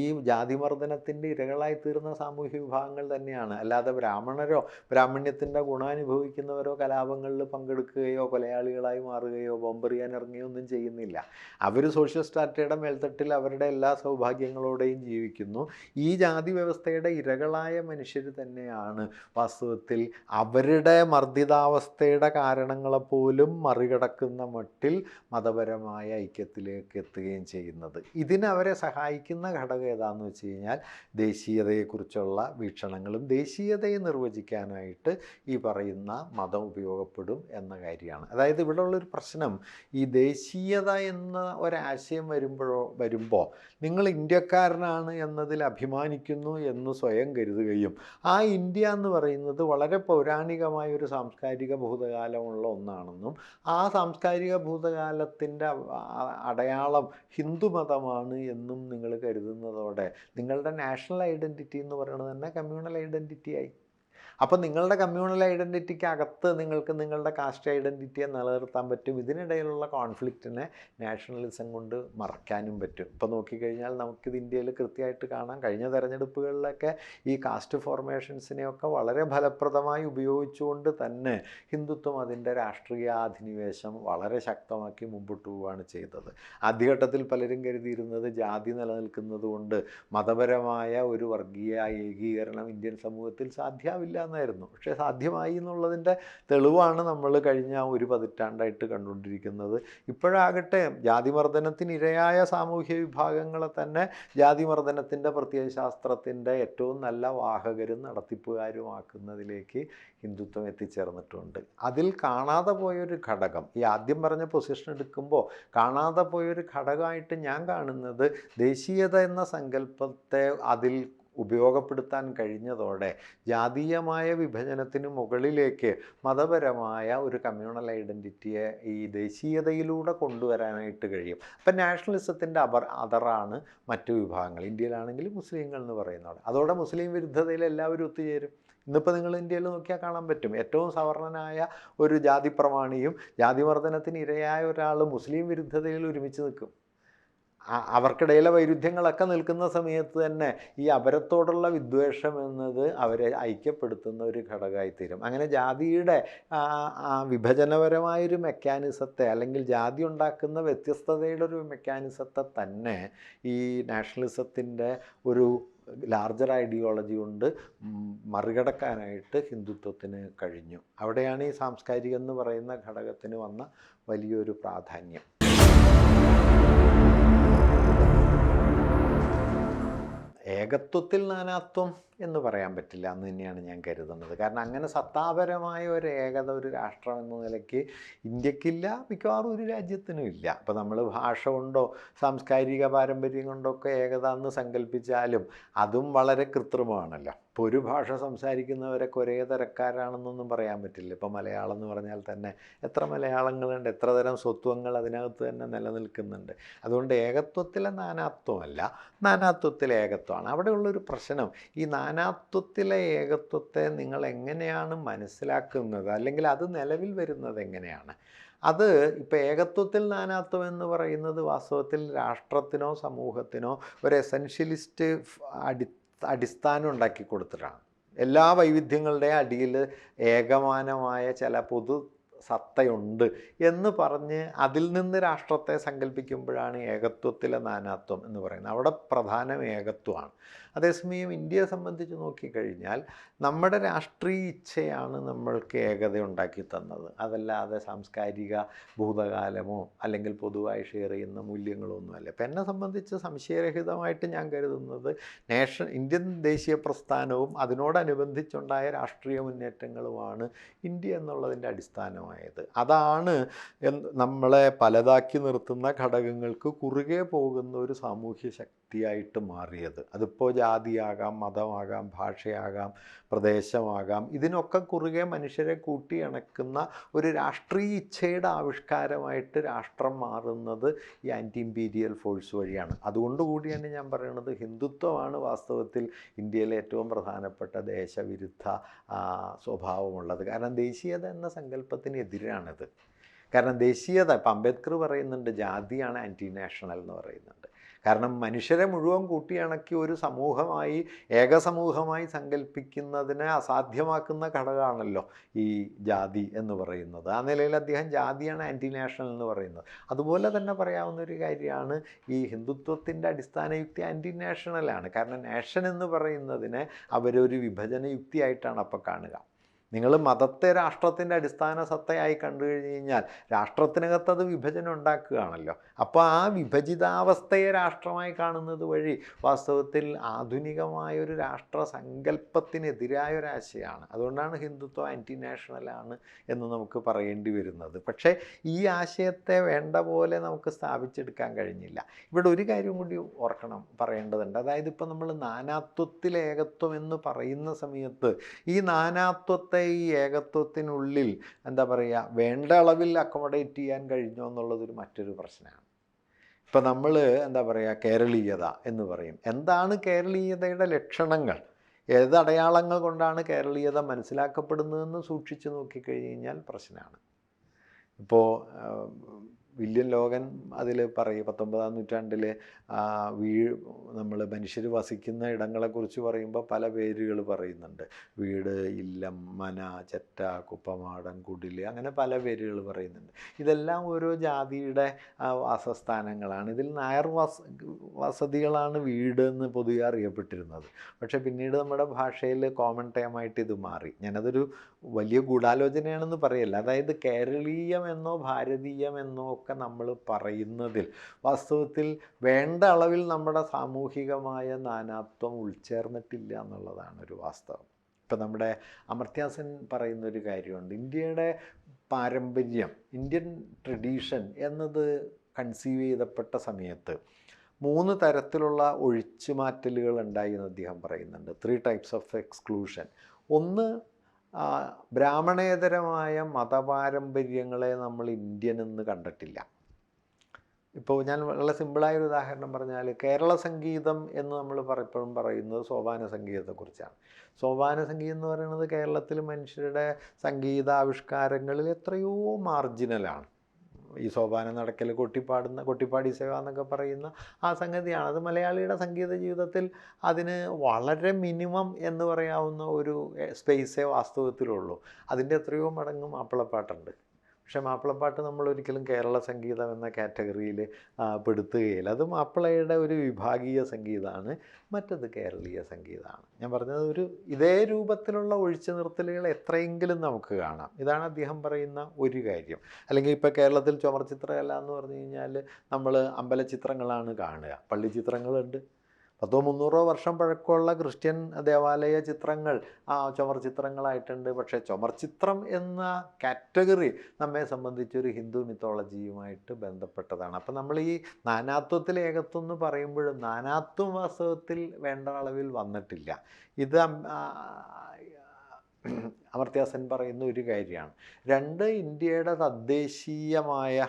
ഈ ജാതിമർദ്ദനത്തിൻ്റെ ഇരകളായി തീർന്ന സാമൂഹ്യ വിഭാഗങ്ങൾ തന്നെയാണ്. അല്ലാതെ ബ്രാഹ്മണരോ ബ്രാഹ്മണ്യത്തിൻ്റെ ഗുണാനുഭവിക്കുന്നവരോ കലാപങ്ങളിൽ പങ്കെടുക്കുകയോ കൊലയാളികളായി മാറുകയോ ബോംബെറിയാൻ ഇറങ്ങുകയോ ഒന്നും ചെയ്യുന്നില്ല. അവർ സോഷ്യൽ സ്റ്റാറ്റയുടെ മേൽത്തട്ടിൽ അവരുടെ എല്ലാ സൗഭാഗ്യങ്ങളോടെയും ജീവിക്കുന്നു. ഈ ജാതി വ്യവസ്ഥയുടെ ഇരകളായ മനുഷ്യർ തന്നെയാണ് വാസ്തവത്തിൽ അവരുടെ മർദ്ദിതാവസ്ഥയുടെ കാരണങ്ങളെപ്പോലും മറികടക്കുന്ന മട്ടിൽ മതപരമായ ഐക്യത്തിലേക്ക് എത്തുകയും ചെയ്യുന്നത്. ഇതിനവരെ സഹായിക്കുന്ന ഘടകം ഏതാണെന്ന് വെച്ച് കഴിഞ്ഞാൽ ദേശീയതയെക്കുറിച്ചുള്ള വീക്ഷണങ്ങളും ദേശീയതയെ നിർവചിക്കാനായിട്ട് ഈ പറയുന്ന മതം ഉപയോഗപ്പെടും എന്ന കാര്യമാണ്. അതായത് ഇവിടെ ഉള്ളൊരു പ്രശ്നം, ഈ ദേശീയത എന്ന ഒരാശയം വരുമ്പോൾ നിങ്ങൾ ഇന്ത്യക്കാരനാണ് എന്നതിൽ അഭിമാനിക്കുന്നു എന്ന് സ്വയം കരുതുകയും ആ ഇന്ത്യ എന്ന് പറയുന്നത് വളരെ പൗരാണികമായ ഒരു സാംസ്കാരിക ഭൂതകാലമുള്ള ഒന്നാണെന്നും ആ സാംസ്കാരിക ഭൂതകാലത്തിൻ്റെ അടയാളം ഹിന്ദുമതമാണ് എന്നും നിങ്ങൾ കരുതുന്നതോടെ നിങ്ങളുടെ നാഷണൽ ഐഡൻറ്റിറ്റി എന്ന് പറയുന്നത് തന്നെ കമ്മ്യൂണൽ ഐഡൻറ്റിറ്റി ആയി. അപ്പം നിങ്ങളുടെ കമ്മ്യൂണൽ ഐഡൻറ്റിറ്റിക്ക് അകത്ത് നിങ്ങൾക്ക് നിങ്ങളുടെ കാസ്റ്റ് ഐഡൻറ്റിറ്റിയെ നിലനിർത്താൻ പറ്റും. ഇതിനിടയിലുള്ള കോൺഫ്ലിക്റ്റിനെ നാഷണലിസം കൊണ്ട് മറയ്ക്കാനും പറ്റും. ഇപ്പോൾ നോക്കിക്കഴിഞ്ഞാൽ നമുക്കിത് ഇന്ത്യയിൽ കൃത്യമായിട്ട് കാണാം. കഴിഞ്ഞ തെരഞ്ഞെടുപ്പുകളിലൊക്കെ ഈ കാസ്റ്റ് ഫോർമേഷൻസിനെയൊക്കെ വളരെ ഫലപ്രദമായി ഉപയോഗിച്ചുകൊണ്ട് തന്നെ ഹിന്ദുത്വം അതിൻ്റെ രാഷ്ട്രീയ അധിനിവേശം വളരെ ശക്തമാക്കി മുമ്പോട്ട് പോവുകയാണ് ചെയ്തത്. ആദ്യഘട്ടത്തിൽ പലരും കരുതിയിരുന്നത് ജാതി നിലനിൽക്കുന്നത് കൊണ്ട് മതപരമായ ഒരു വർഗീയ ഏകീകരണം ഇന്ത്യൻ സമൂഹത്തിൽ സാധ്യമാവില്ല എന്നായിരുന്നു. പക്ഷേ സാധ്യമായി എന്നുള്ളതിൻ്റെ തെളിവാണ് നമ്മൾ കഴിഞ്ഞ ഒരു പതിറ്റാണ്ടായിട്ട് കണ്ടുകൊണ്ടിരിക്കുന്നത്. ഇപ്പോഴാകട്ടെ ജാതിമർദ്ദനത്തിന് ഇരയായ സാമൂഹ്യ വിഭാഗങ്ങളെ തന്നെ ജാതിമർദ്ദനത്തിൻ്റെ പ്രത്യയശാസ്ത്രത്തിൻ്റെ ഏറ്റവും നല്ല വാഹകരും നടത്തിപ്പുകാരുമാക്കുന്നതിലേക്ക് ഹിന്ദുത്വം എത്തിച്ചേർന്നിട്ടുണ്ട്. അതിൽ കാണാതെ പോയൊരു ഘടകം, ഈ ആദ്യം പറഞ്ഞ പൊസിഷൻ എടുക്കുമ്പോൾ കാണാതെ പോയൊരു ഘടകമായിട്ട് ഞാൻ കാണുന്നത് ദേശീയത എന്ന സങ്കല്പത്തെ അതിൽ ഉപയോഗപ്പെടുത്താൻ കഴിഞ്ഞതോടെ ജാതീയമായ വിഭജനത്തിന് മുകളിലേക്ക് മതപരമായ ഒരു കമ്മ്യൂണൽ ഐഡൻറ്റിറ്റിയെ ഈ ദേശീയതയിലൂടെ കൊണ്ടുവരാനായിട്ട് കഴിയും. അപ്പം നാഷണലിസത്തിൻ്റെ അതറാണ് മറ്റു വിഭാഗങ്ങൾ. ഇന്ത്യയിലാണെങ്കിൽ മുസ്ലിങ്ങൾ എന്ന് പറയുന്നതാണ്. അതോടെ മുസ്ലിം വിരുദ്ധതയിൽ എല്ലാവരും ഒത്തുചേരും. ഇന്നിപ്പോൾ നിങ്ങൾ ഇന്ത്യയിൽ നോക്കിയാൽ കാണാൻ പറ്റും, ഏറ്റവും സവർണനായ ഒരു ജാതി പ്രമാണിയും ജാതിമർദ്ദനത്തിന് ഇരയായ ഒരാൾ മുസ്ലിം വിരുദ്ധതയിൽ ഒരുമിച്ച് നിൽക്കും. അവർക്കിടയിലെ വൈരുദ്ധ്യങ്ങളൊക്കെ നിൽക്കുന്ന സമയത്ത് തന്നെ ഈ അപരത്തോടുള്ള വിദ്വേഷം എന്നത് അവരെ ഐക്യപ്പെടുത്തുന്ന ഒരു ഘടകമായിത്തീരും. അങ്ങനെ ജാതിയുടെ വിഭജനപരമായൊരു മെക്കാനിസത്തെ, അല്ലെങ്കിൽ ജാതി ഉണ്ടാക്കുന്ന വ്യത്യസ്തതയുടെ ഒരു മെക്കാനിസത്തെ തന്നെ ഈ നാഷണലിസത്തിൻ്റെ ഒരു ലാർജർ ഐഡിയോളജി കൊണ്ട് മറികടക്കാനായിട്ട് ഹിന്ദുത്വത്തിന് കഴിഞ്ഞു. അവിടെയാണ് ഈ സാംസ്കാരികം എന്ന് പറയുന്ന ഘടകത്തിന് വന്ന വലിയൊരു പ്രാധാന്യം. ഏകത്വത്തിൽ നാനാത്വം എന്ന് പറയാൻ പറ്റില്ല എന്ന് തന്നെയാണ് ഞാൻ കരുതുന്നത്. കാരണം അങ്ങനെ സത്താപരമായ ഒരു ഏകത ഒരു രാഷ്ട്രം എന്ന നിലയ്ക്ക് ഇന്ത്യക്കില്ല, മിക്കവാറും ഒരു രാജ്യത്തിനും ഇല്ല. അപ്പോൾ നമ്മൾ ഭാഷ കൊണ്ടോ സാംസ്കാരിക പാരമ്പര്യം കൊണ്ടോ ഒക്കെ ഏകത എന്ന് സങ്കല്പിച്ചാലും അതും വളരെ കൃത്രിമമാണല്ലോ. ഇപ്പോൾ ഒരു ഭാഷ സംസാരിക്കുന്നവരൊക്കെ ഒരേ തരക്കാരാണെന്നൊന്നും പറയാൻ പറ്റില്ല. ഇപ്പോൾ മലയാളം എന്ന് പറഞ്ഞാൽ തന്നെ എത്ര മലയാളങ്ങളുണ്ട്, എത്ര തരം സ്വത്വങ്ങൾ അതിനകത്ത് തന്നെ നിലനിൽക്കുന്നുണ്ട്. അതുകൊണ്ട് ഏകത്വത്തിലെ നാനാത്വമല്ല, നാനാത്വത്തിലെ ഏകത്വമാണ്. അവിടെയുള്ളൊരു പ്രശ്നം, ഈ നാനാത്വത്തിലെ ഏകത്വത്തെ നിങ്ങൾ എങ്ങനെയാണ് മനസ്സിലാക്കുന്നത്, അല്ലെങ്കിൽ അത് നിലവിൽ വരുന്നത് എങ്ങനെയാണ്? അത് ഇപ്പോൾ ഏകത്വത്തിൽ നാനാത്വം എന്ന് പറയുന്നത് വാസ്തവത്തിൽ രാഷ്ട്രത്തിനോ സമൂഹത്തിനോ ഒരു എസെൻഷ്യലിസ്റ്റ് അടിസ്ഥാനം ഉണ്ടാക്കി കൊടുത്തിട്ടാണ്. എല്ലാ വൈവിധ്യങ്ങളുടെയും അടിയിൽ ഏകമാനമായ ചില പൊതു സത്തയുണ്ട് എന്ന് പറഞ്ഞ് അതിൽ നിന്ന് രാഷ്ട്രത്തെ സങ്കല്പിക്കുമ്പോഴാണ് ഏകത്വത്തിലെ നാനാത്വം എന്ന് പറയുന്നത്. അവിടെ പ്രധാനം ഏകത്വമാണ്. അതേസമയം ഇന്ത്യയെ സംബന്ധിച്ച് നോക്കിക്കഴിഞ്ഞാൽ നമ്മുടെ രാഷ്ട്രീയ ഇച്ഛയാണ് നമ്മൾക്ക് ഏകത ഉണ്ടാക്കി തന്നത്. അതല്ലാതെ സാംസ്കാരിക ഭൂതകാലമോ അല്ലെങ്കിൽ പൊതുവായി ഷെയർ ചെയ്യുന്ന മൂല്യങ്ങളോ ഒന്നുമല്ല. ഇപ്പം എന്നെ സംബന്ധിച്ച് സംശയരഹിതമായിട്ട് ഞാൻ കരുതുന്നത് ഇന്ത്യൻ ദേശീയ പ്രസ്ഥാനവും അതിനോടനുബന്ധിച്ചുണ്ടായ രാഷ്ട്രീയ മുന്നേറ്റങ്ങളുമാണ് ഇന്ത്യ എന്നുള്ളതിൻ്റെ അടിസ്ഥാനമായത്. അതാണ് നമ്മളെ പലതാക്കി നിർത്തുന്ന ഘടകങ്ങൾക്ക് കുറുകെ പോകുന്ന ഒരു സാമൂഹ്യ ശക്തിയായിട്ട് മാറിയത്. അതിപ്പോൾ ജാതിയാകാം, മതമാകാം, ഭാഷയാകാം, പ്രദേശമാകാം, ഇതിനൊക്കെ കുറുകെ മനുഷ്യരെ കൂട്ടിയിണക്കുന്ന ഒരു രാഷ്ട്രീയ ഇച്ഛയുടെ ആവിഷ്കാരമായിട്ട് രാഷ്ട്രം മാറുന്നത് ഈ ആൻറ്റി ഇമ്പീരിയൽ ഫോഴ്സ് വഴിയാണ്. അതുകൊണ്ടുകൂടിയാണ് ഞാൻ പറയുന്നത് ഹിന്ദുത്വമാണ് വാസ്തവത്തിൽ ഇന്ത്യയിലെ ഏറ്റവും പ്രധാനപ്പെട്ട ദേശവിരുദ്ധ സ്വഭാവമുള്ളത്. കാരണം ദേശീയത എന്ന സങ്കല്പത്തിന് എതിരാണിത്. കാരണം ദേശീയത, ഇപ്പം അംബേദ്കർ പറയുന്നുണ്ട് ജാതിയാണ് ആൻറ്റി നാഷണൽ എന്ന് പറയുന്നുണ്ട്. കാരണം മനുഷ്യരെ മുഴുവൻ കൂട്ടിയിണക്കി ഒരു സമൂഹമായി ഏകസമൂഹമായി സങ്കല്പിക്കുന്നതിനെ അസാധ്യമാക്കുന്ന ഘടകമാണല്ലോ ഈ ജാതി എന്ന് പറയുന്നത്. ആ നിലയിൽ അദ്ദേഹം ജാതിയാണ് ആൻറ്റി നാഷണൽ എന്ന് പറയുന്നത്. അതുപോലെ തന്നെ പറയാവുന്ന ഒരു കാര്യമാണ് ഈ ഹിന്ദുത്വത്തിൻ്റെ അടിസ്ഥാന യുക്തി ആൻറ്റി നാഷണലാണ്. കാരണം നാഷൻ എന്ന് പറയുന്നതിനെ അവരൊരു വിഭജന യുക്തിയായിട്ടാണ് അപ്പോൾ കാണുക. നിങ്ങൾ മതത്തെ രാഷ്ട്രത്തിൻ്റെ അടിസ്ഥാന സത്തയായി കണ്ടു കഴിഞ്ഞ് കഴിഞ്ഞാൽ രാഷ്ട്രത്തിനകത്ത് അത് വിഭജനം ഉണ്ടാക്കുകയാണല്ലോ. അപ്പോൾ ആ വിഭജിതാവസ്ഥയെ രാഷ്ട്രമായി കാണുന്നത് വഴി വാസ്തവത്തിൽ ആധുനികമായൊരു രാഷ്ട്ര സങ്കല്പത്തിനെതിരായ ഒരാശയമാണ്. അതുകൊണ്ടാണ് ഹിന്ദുത്വം ആൻറ്റി നാഷണലാണ് എന്ന് നമുക്ക് പറയേണ്ടി വരുന്നത്. പക്ഷേ ഈ ആശയത്തെ വേണ്ട പോലെ നമുക്ക് സ്ഥാപിച്ചെടുക്കാൻ കഴിഞ്ഞില്ല. ഇവിടെ ഒരു കാര്യം കൂടി പറയേണ്ടതുണ്ട്. അതായത് ഇപ്പോൾ നമ്മൾ നാനാത്വത്തിൽ ഏകത്വം എന്ന് പറയുന്ന സമയത്ത് ഈ നാനാത്വത്തെ ഈ ഏകത്വത്തിനുള്ളിൽ എന്താ പറയുക, വേണ്ട അളവിൽ അക്കോമഡേറ്റ് ചെയ്യാൻ കഴിഞ്ഞോ എന്നുള്ളതൊരു മറ്റൊരു പ്രശ്നമാണ്. ഇപ്പം നമ്മൾ എന്താ പറയുക, കേരളീയത എന്ന് പറയും. എന്താണ് കേരളീയതയുടെ ലക്ഷണങ്ങൾ, ഏത് അടയാളങ്ങൾ കൊണ്ടാണ് കേരളീയത മനസ്സിലാക്കപ്പെടുന്നതെന്ന് സൂക്ഷിച്ച് നോക്കിക്കഴിഞ്ഞാൽ പ്രശ്നമാണ്. ഇപ്പോൾ വില്യം ലോഗൻ അതിൽ പറയും 19-ാം നൂറ്റാണ്ടിൽ നമ്മൾ മനുഷ്യർ വസിക്കുന്ന ഇടങ്ങളെക്കുറിച്ച് പറയുമ്പോൾ പല പേരുകൾ പറയുന്നുണ്ട്. വീട്, ഇല്ലം, മന, ചെറ്റ, കുപ്പമാടം, കുടിൽ, അങ്ങനെ പല പേരുകൾ പറയുന്നുണ്ട്. ഇതെല്ലാം ഓരോ ജാതിയുടെ വാസസ്ഥാനങ്ങളാണ്. ഇതിൽ നായർ വസതികളാണ് വീട് എന്ന് പൊതുവെ അറിയപ്പെട്ടിരുന്നത്. പക്ഷേ പിന്നീട് നമ്മുടെ ഭാഷയിൽ കോമൺ ടേമായിട്ട് ഇത് മാറി. ഞാനതൊരു വലിയ ഗൂഢാലോചനയാണെന്ന് പറയല്ല. അതായത് കേരളീയമെന്നോ ഭാരതീയമെന്നോ ഒക്കെ നമ്മൾ പറയുന്നതിൽ വാസ്തവത്തിൽ വേണ്ട അളവിൽ നമ്മുടെ സാമൂഹികമായ നാനാത്വം ഉൾച്ചേർന്നിട്ടില്ല എന്നുള്ളതാണ് ഒരു വാസ്തവം. ഇപ്പം നമ്മുടെ അമർത്യാസൻ പറയുന്നൊരു കാര്യമുണ്ട്. ഇന്ത്യയുടെ പാരമ്പര്യം, ഇന്ത്യൻ ട്രഡീഷൻ എന്നത് കൺസീവ് ചെയ്തപ്പെട്ട സമയത്ത് 3 തരത്തിലുള്ള ഒഴിച്ചുമാറ്റലുകൾ ഉണ്ടായി എന്ന് അദ്ദേഹം പറയുന്നുണ്ട്. 3 types of exclusion. ഒന്ന്, ബ്രാഹ്മണേതരമായ മതപാരമ്പര്യങ്ങളെ നമ്മൾ ഇന്ത്യൻ എന്ന് കണ്ടിട്ടില്ല. ഇപ്പോൾ ഞാൻ വളരെ സിമ്പിളായൊരു ഉദാഹരണം പറഞ്ഞാൽ, കേരള സംഗീതം എന്ന് നമ്മൾ പലപ്പോഴും പറയുന്നത് സോപാന സംഗീതത്തെക്കുറിച്ചാണ്. സോപാന സംഗീതം എന്ന് പറയുന്നത് കേരളത്തിൽ മനുഷ്യരുടെ സംഗീതാവിഷ്കാരങ്ങളിൽ എത്രയോ മാർജിനലാണ്. ഈ സോപാനം നടക്കൽ, കൊട്ടിപ്പാടി സേവ എന്നൊക്കെ പറയുന്ന ആ സംഗതിയാണ്. അത് മലയാളിയുടെ സംഗീത ജീവിതത്തിൽ അതിന് വളരെ മിനിമം എന്ന് പറയാവുന്ന ഒരു സ്പേസേ വാസ്തവത്തിലുള്ളൂ. അതിൻ്റെ എത്രയോ മടങ്ങ് മാപ്പിളപ്പാട്ടുണ്ട്. പക്ഷേ മാപ്പിളപ്പാട്ട് നമ്മൾ ഒരിക്കലും കേരള സംഗീതം എന്ന കാറ്റഗറിയിൽ പെടുത്തുകയില്ല. അത് മാപ്പിളയുടെ ഒരു വിഭാഗീയ സംഗീതമാണ്, മറ്റത് കേരളീയ സംഗീതമാണ്. ഞാൻ പറഞ്ഞത് ഇതേ രൂപത്തിലുള്ള ഒഴിച്ചു നിർത്തലുകൾ എത്രയെങ്കിലും നമുക്ക് കാണാം. ഇതാണ് അദ്ദേഹം പറയുന്ന ഒരു കാര്യം. അല്ലെങ്കിൽ ഇപ്പോൾ കേരളത്തിൽ ചുമർചിത്രകല എന്ന് പറഞ്ഞു കഴിഞ്ഞാൽ നമ്മൾ അമ്പലചിത്രങ്ങളാണ് കാണുക, പള്ളി ചിത്രങ്ങളുണ്ട്. 100-300 വർഷം പഴക്കമുള്ള ക്രിസ്ത്യൻ ദേവാലയ ചിത്രങ്ങൾ ചുമർചിത്രങ്ങളായിട്ടുണ്ട്. പക്ഷേ ചുമർചിത്രം എന്ന കാറ്റഗറി നമ്മെ സംബന്ധിച്ചൊരു ഹിന്ദു മിത്തോളജിയുമായിട്ട് ബന്ധപ്പെട്ടതാണ്. അപ്പം നമ്മൾ ഈ നാനാത്വത്തിൽ ഏകത്വം എന്ന് പറയുമ്പോഴും നാനാത്വം വാസ്തവത്തിൽ വേണ്ട അളവിൽ വന്നിട്ടില്ല. ഇത് അമർത്യാസൻ പറയുന്ന ഒരു കാര്യമാണ്. 2, ഇന്ത്യയുടെ തദ്ദേശീയമായ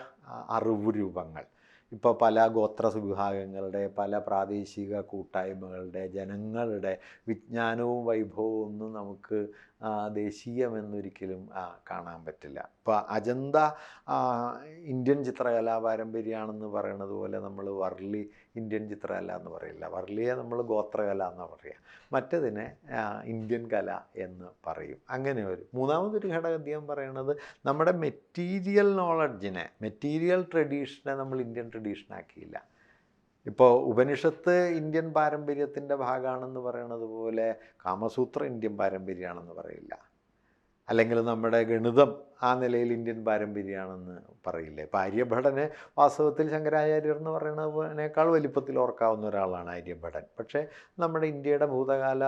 അറിവ് രൂപങ്ങൾ. ഇപ്പോൾ പല ഗോത്ര വിഭാഗങ്ങളുടെ, പല പ്രാദേശിക കൂട്ടായ്മകളുടെ, ജനങ്ങളുടെ വിജ്ഞാനവും വൈഭവവും ഒന്നും നമുക്ക് ദേശീയമെന്നൊരിക്കലും കാണാൻ പറ്റില്ല. ഇപ്പോൾ അജന്ത ഇന്ത്യൻ ചിത്രകലാ പാരമ്പര്യമാണെന്ന് പറയണത് പോലെ നമ്മൾ വർലി ഇന്ത്യൻ ചിത്രകല എന്ന് പറയില്ല. വർലിയെ നമ്മൾ ഗോത്രകല എന്നാണ് പറയുക. മറ്റതിനെ ഇന്ത്യൻ കല എന്ന് പറയും. അങ്ങനെ ഒരു മൂന്നാമതൊരു ഘടകം അദ്ദേഹം പറയണത് നമ്മുടെ മെറ്റീരിയൽ നോളജിനെ, മെറ്റീരിയൽ ട്രഡീഷനെ നമ്മൾ ഇന്ത്യൻ ട്രഡീഷനാക്കിയില്ല. ഇപ്പോൾ ഉപനിഷത്ത് ഇന്ത്യൻ പാരമ്പര്യത്തിൻ്റെ ഭാഗമാണെന്ന് പറയണത് പോലെ കാമസൂത്ര ഇന്ത്യൻ പാരമ്പര്യമാണെന്ന് പറയില്ല. അല്ലെങ്കിൽ നമ്മുടെ ഗണിതം ആ നിലയിൽ ഇന്ത്യൻ പാരമ്പര്യമാണെന്ന് പറയില്ല. ഇപ്പോൾ ആര്യഭടനെ വാസ്തവത്തിൽ ശങ്കരാചാര്യർ എന്ന് പറയുന്നതിനേക്കാൾ വലിപ്പത്തിൽ ഓർക്കാവുന്ന ഒരാളാണ് ആര്യഭടൻ. പക്ഷേ നമ്മുടെ ഇന്ത്യയുടെ ഭൂതകാല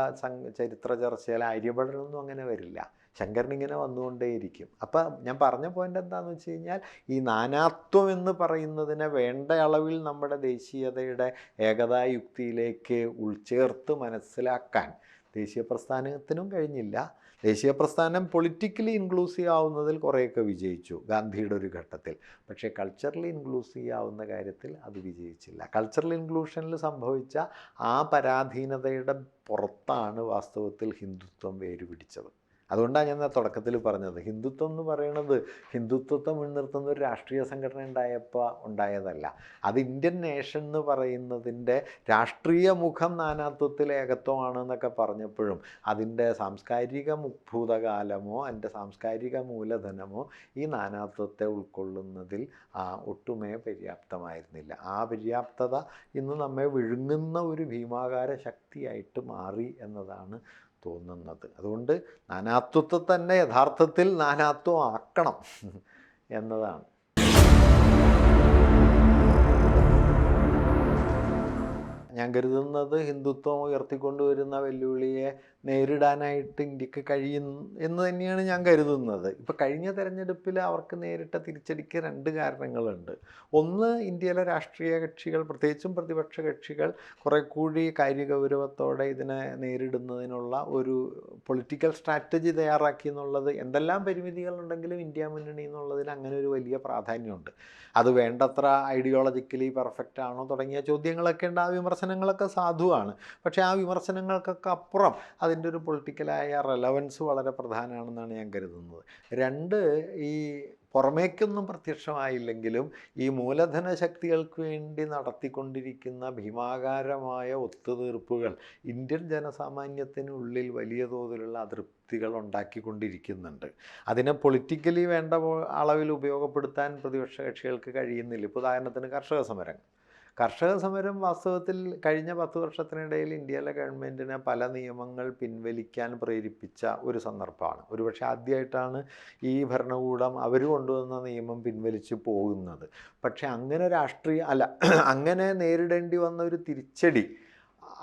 ചരിത്ര ചർച്ചയിൽ ആര്യഭടനൊന്നും അങ്ങനെ വരില്ല. ശങ്കരൻ ഇങ്ങനെ വന്നുകൊണ്ടേയിരിക്കും. അപ്പം ഞാൻ പറഞ്ഞ പോയിൻ്റ് എന്താണെന്ന് വെച്ച് കഴിഞ്ഞാൽ, ഈ നാനാത്വം എന്ന് പറയുന്നതിനെ വേണ്ട അളവിൽ നമ്മുടെ ദേശീയതയുടെ ഏകതായുക്തിയിലേക്ക് ഉൾച്ചേർത്ത് മനസ്സിലാക്കാൻ ദേശീയ പ്രസ്ഥാനത്തിനും കഴിഞ്ഞില്ല. ദേശീയ പ്രസ്ഥാനം പൊളിറ്റിക്കലി ഇൻക്ലൂസീവ് ആവുന്നതിൽ കുറേയൊക്കെ വിജയിച്ചു ഗാന്ധിയുടെ ഒരു ഘട്ടത്തിൽ. പക്ഷേ കൾച്ചറലി ഇൻക്ലൂസീവ് ആവുന്ന കാര്യത്തിൽ അത് വിജയിച്ചില്ല. കൾച്ചറൽ ഇൻക്ലൂഷനിൽ സംഭവിച്ച ആ പരാധീനതയുടെ പുറത്താണ് വാസ്തവത്തിൽ ഹിന്ദുത്വം വേരുപിടിച്ചത്. അതുകൊണ്ടാണ് ഞാൻ തുടക്കത്തിൽ പറഞ്ഞത്, ഹിന്ദുത്വം എന്ന് പറയുന്നത് ഹിന്ദുത്വത്തെ മുൻനിർത്തുന്ന ഒരു രാഷ്ട്രീയ സംഘടന ഉണ്ടായപ്പോൾ ഉണ്ടായതല്ല. അത് ഇന്ത്യൻ നേഷൻ എന്ന് പറയുന്നതിൻ്റെ രാഷ്ട്രീയ മുഖം നാനാത്വത്തിൽ ഏകത്വമാണെന്നൊക്കെ പറഞ്ഞപ്പോഴും അതിൻ്റെ സാംസ്കാരിക ഭൂതകാലമോ അതിൻ്റെ സാംസ്കാരിക മൂലധനമോ ഈ നാനാത്വത്തെ ഉൾക്കൊള്ളുന്നതിൽ ഒട്ടുമേ പര്യാപ്തമായിരുന്നില്ല. ആ പര്യാപ്തത ഇന്ന് നമ്മെ വിഴുങ്ങുന്ന ഒരു ഭീമാകാര ശക്തിയായിട്ട് മാറി എന്നതാണ് തോന്നുന്നത്. അതുകൊണ്ട് നാനാത്വത്തെ തന്നെ യഥാർത്ഥത്തിൽ നാനാത്വം ആക്കണം എന്നതാണ്. ഞാൻ കരുതുന്നത് ഹിന്ദുത്വം ഉയർത്തിക്കൊണ്ടുവരുന്ന വെല്ലുവിളിയെ നേരിടാനായിട്ട് ഇന്ത്യക്ക് കഴിയും എന്ന് തന്നെയാണ് ഞാൻ കരുതുന്നത്. ഇപ്പോൾ കഴിഞ്ഞ തെരഞ്ഞെടുപ്പിൽ അവർക്ക് നേരിട്ട തിരിച്ചടിക്ക് രണ്ട് കാരണങ്ങളുണ്ട്. ഒന്ന്, ഇന്ത്യയിലെ രാഷ്ട്രീയ കക്ഷികൾ, പ്രത്യേകിച്ചും പ്രതിപക്ഷ കക്ഷികൾ കുറെ കൂടി കാര്യഗൗരവത്തോടെ ഇതിനെ നേരിടുന്നതിനുള്ള ഒരു പൊളിറ്റിക്കൽ സ്ട്രാറ്റജി തയ്യാറാക്കി എന്നുള്ളത്, എന്തെല്ലാം പരിമിതികളുണ്ടെങ്കിലും ഇന്ത്യ മുന്നണി എന്നുള്ളതിന് അങ്ങനെ ഒരു വലിയ പ്രാധാന്യമുണ്ട്. അത് വേണ്ടത്ര ഐഡിയോളജിക്കലി പെർഫെക്റ്റ് ആണോ തുടങ്ങിയ ചോദ്യങ്ങളൊക്കെ ഉണ്ട്. ആ വിമർശനങ്ങളൊക്കെ സാധുവാണ്. പക്ഷേ ആ വിമർശനങ്ങൾക്കൊക്കെ അപ്പുറം അതിൻ്റെ ഒരു പൊളിറ്റിക്കലായ റെലവൻസ് വളരെ പ്രധാനമാണെന്നാണ് ഞാൻ കരുതുന്നത്. രണ്ട്, ഈ പുറമേക്കൊന്നും പ്രത്യക്ഷമായില്ലെങ്കിലും ഈ മൂലധന ശക്തികൾക്ക് വേണ്ടി നടത്തിക്കൊണ്ടിരിക്കുന്ന ഭീമാകാരമായ ഒത്തുതീർപ്പുകൾ ഇന്ത്യൻ ജനസാമാന്യത്തിനുള്ളിൽ വലിയ തോതിലുള്ള അതൃപ്തികൾ ഉണ്ടാക്കിക്കൊണ്ടിരിക്കുന്നുണ്ട്. അതിനെ പൊളിറ്റിക്കലി വേണ്ട അളവിൽ ഉപയോഗപ്പെടുത്താൻ പ്രതിപക്ഷ കക്ഷികൾക്ക് കഴിയുന്നില്ല. ഇപ്പോൾ ഉദാഹരണത്തിന് കർഷക സമരം വാസ്തവത്തിൽ കഴിഞ്ഞ 10 വർഷത്തിനിടയിൽ ഇന്ത്യയിലെ ഗവൺമെൻറ്റിനെ പല നിയമങ്ങൾ പിൻവലിക്കാൻ പ്രേരിപ്പിച്ച ഒരു സന്ദർഭമാണ്. ഒരുപക്ഷെ ആദ്യമായിട്ടാണ് ഈ ഭരണകൂടം അവർ കൊണ്ടുവന്ന നിയമം പിൻവലിച്ച് പോകുന്നത്. പക്ഷെ അങ്ങനെ നേരിടേണ്ടി വന്ന ഒരു തിരിച്ചടി,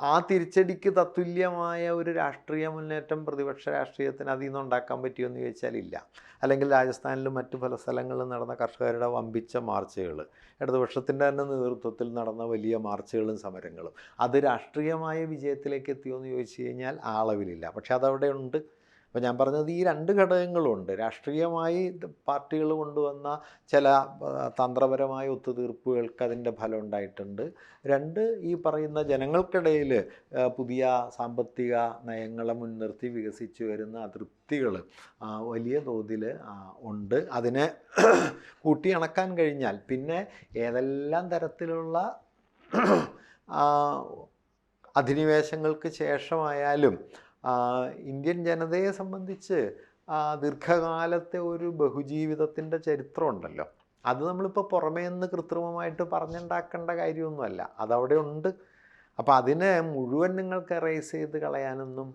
ആ തിരിച്ചടിക്ക് തത്തുല്യമായ ഒരു രാഷ്ട്രീയ മുന്നേറ്റം പ്രതിപക്ഷ രാഷ്ട്രീയത്തിന് അതിൽ നിന്ന് ഉണ്ടാക്കാൻ പറ്റുമെന്ന് ചോദിച്ചാൽ ഇല്ല. അല്ലെങ്കിൽ രാജസ്ഥാനിലും മറ്റു പല സ്ഥലങ്ങളിലും നടന്ന കർഷകരുടെ വമ്പിച്ച മാർച്ചുകൾ, ഇടതുപക്ഷത്തിൻ്റെ തന്നെ നേതൃത്വത്തിൽ നടന്ന വലിയ മാർച്ചുകളും സമരങ്ങളും, അത് രാഷ്ട്രീയമായ വിജയത്തിലേക്ക് എത്തിയോ എന്ന് ചോദിച്ചു കഴിഞ്ഞാൽ ആ അളവിലില്ല. പക്ഷെ അതവിടെ ഉണ്ട്. അപ്പോൾ ഞാൻ പറഞ്ഞത് ഈ രണ്ട് ഘടകങ്ങളുണ്ട്. രാഷ്ട്രീയമായി പാർട്ടികൾ കൊണ്ടുവന്ന ചില തന്ത്രപരമായ ഒത്തുതീർപ്പുകൾക്ക് അതിൻ്റെ ഫലം ഉണ്ടായിട്ടുണ്ട്. രണ്ട്, ഈ പറയുന്ന ജനങ്ങൾക്കിടയിൽ പുതിയ സാമ്പത്തിക നയങ്ങളെ മുൻനിർത്തി വികസിച്ചു വരുന്ന അതൃപ്തികൾ വലിയ തോതിൽ ഉണ്ട്. അതിനെ കൂട്ടിയണക്കാൻ കഴിഞ്ഞാൽ പിന്നെ ഏതെല്ലാം തരത്തിലുള്ള അധിനിവേശങ്ങൾക്ക് ശേഷമായാലും ഇന്ത്യൻ ജനതയെ സംബന്ധിച്ച് ദീർഘകാലത്തെ ഒരു ബഹുജീവിതത്തിൻ്റെ ചരിത്രമുണ്ടല്ലോ. അത് നമ്മളിപ്പോൾ പുറമേ നിന്ന് കൃത്രിമമായിട്ട് പറഞ്ഞുണ്ടാക്കേണ്ട കാര്യമൊന്നുമല്ല, അതവിടെ ഉണ്ട്. അപ്പോൾ അതിനെ മുഴുവൻ നിങ്ങൾക്ക് എറേസ് ചെയ്ത് കളയാനൊന്നും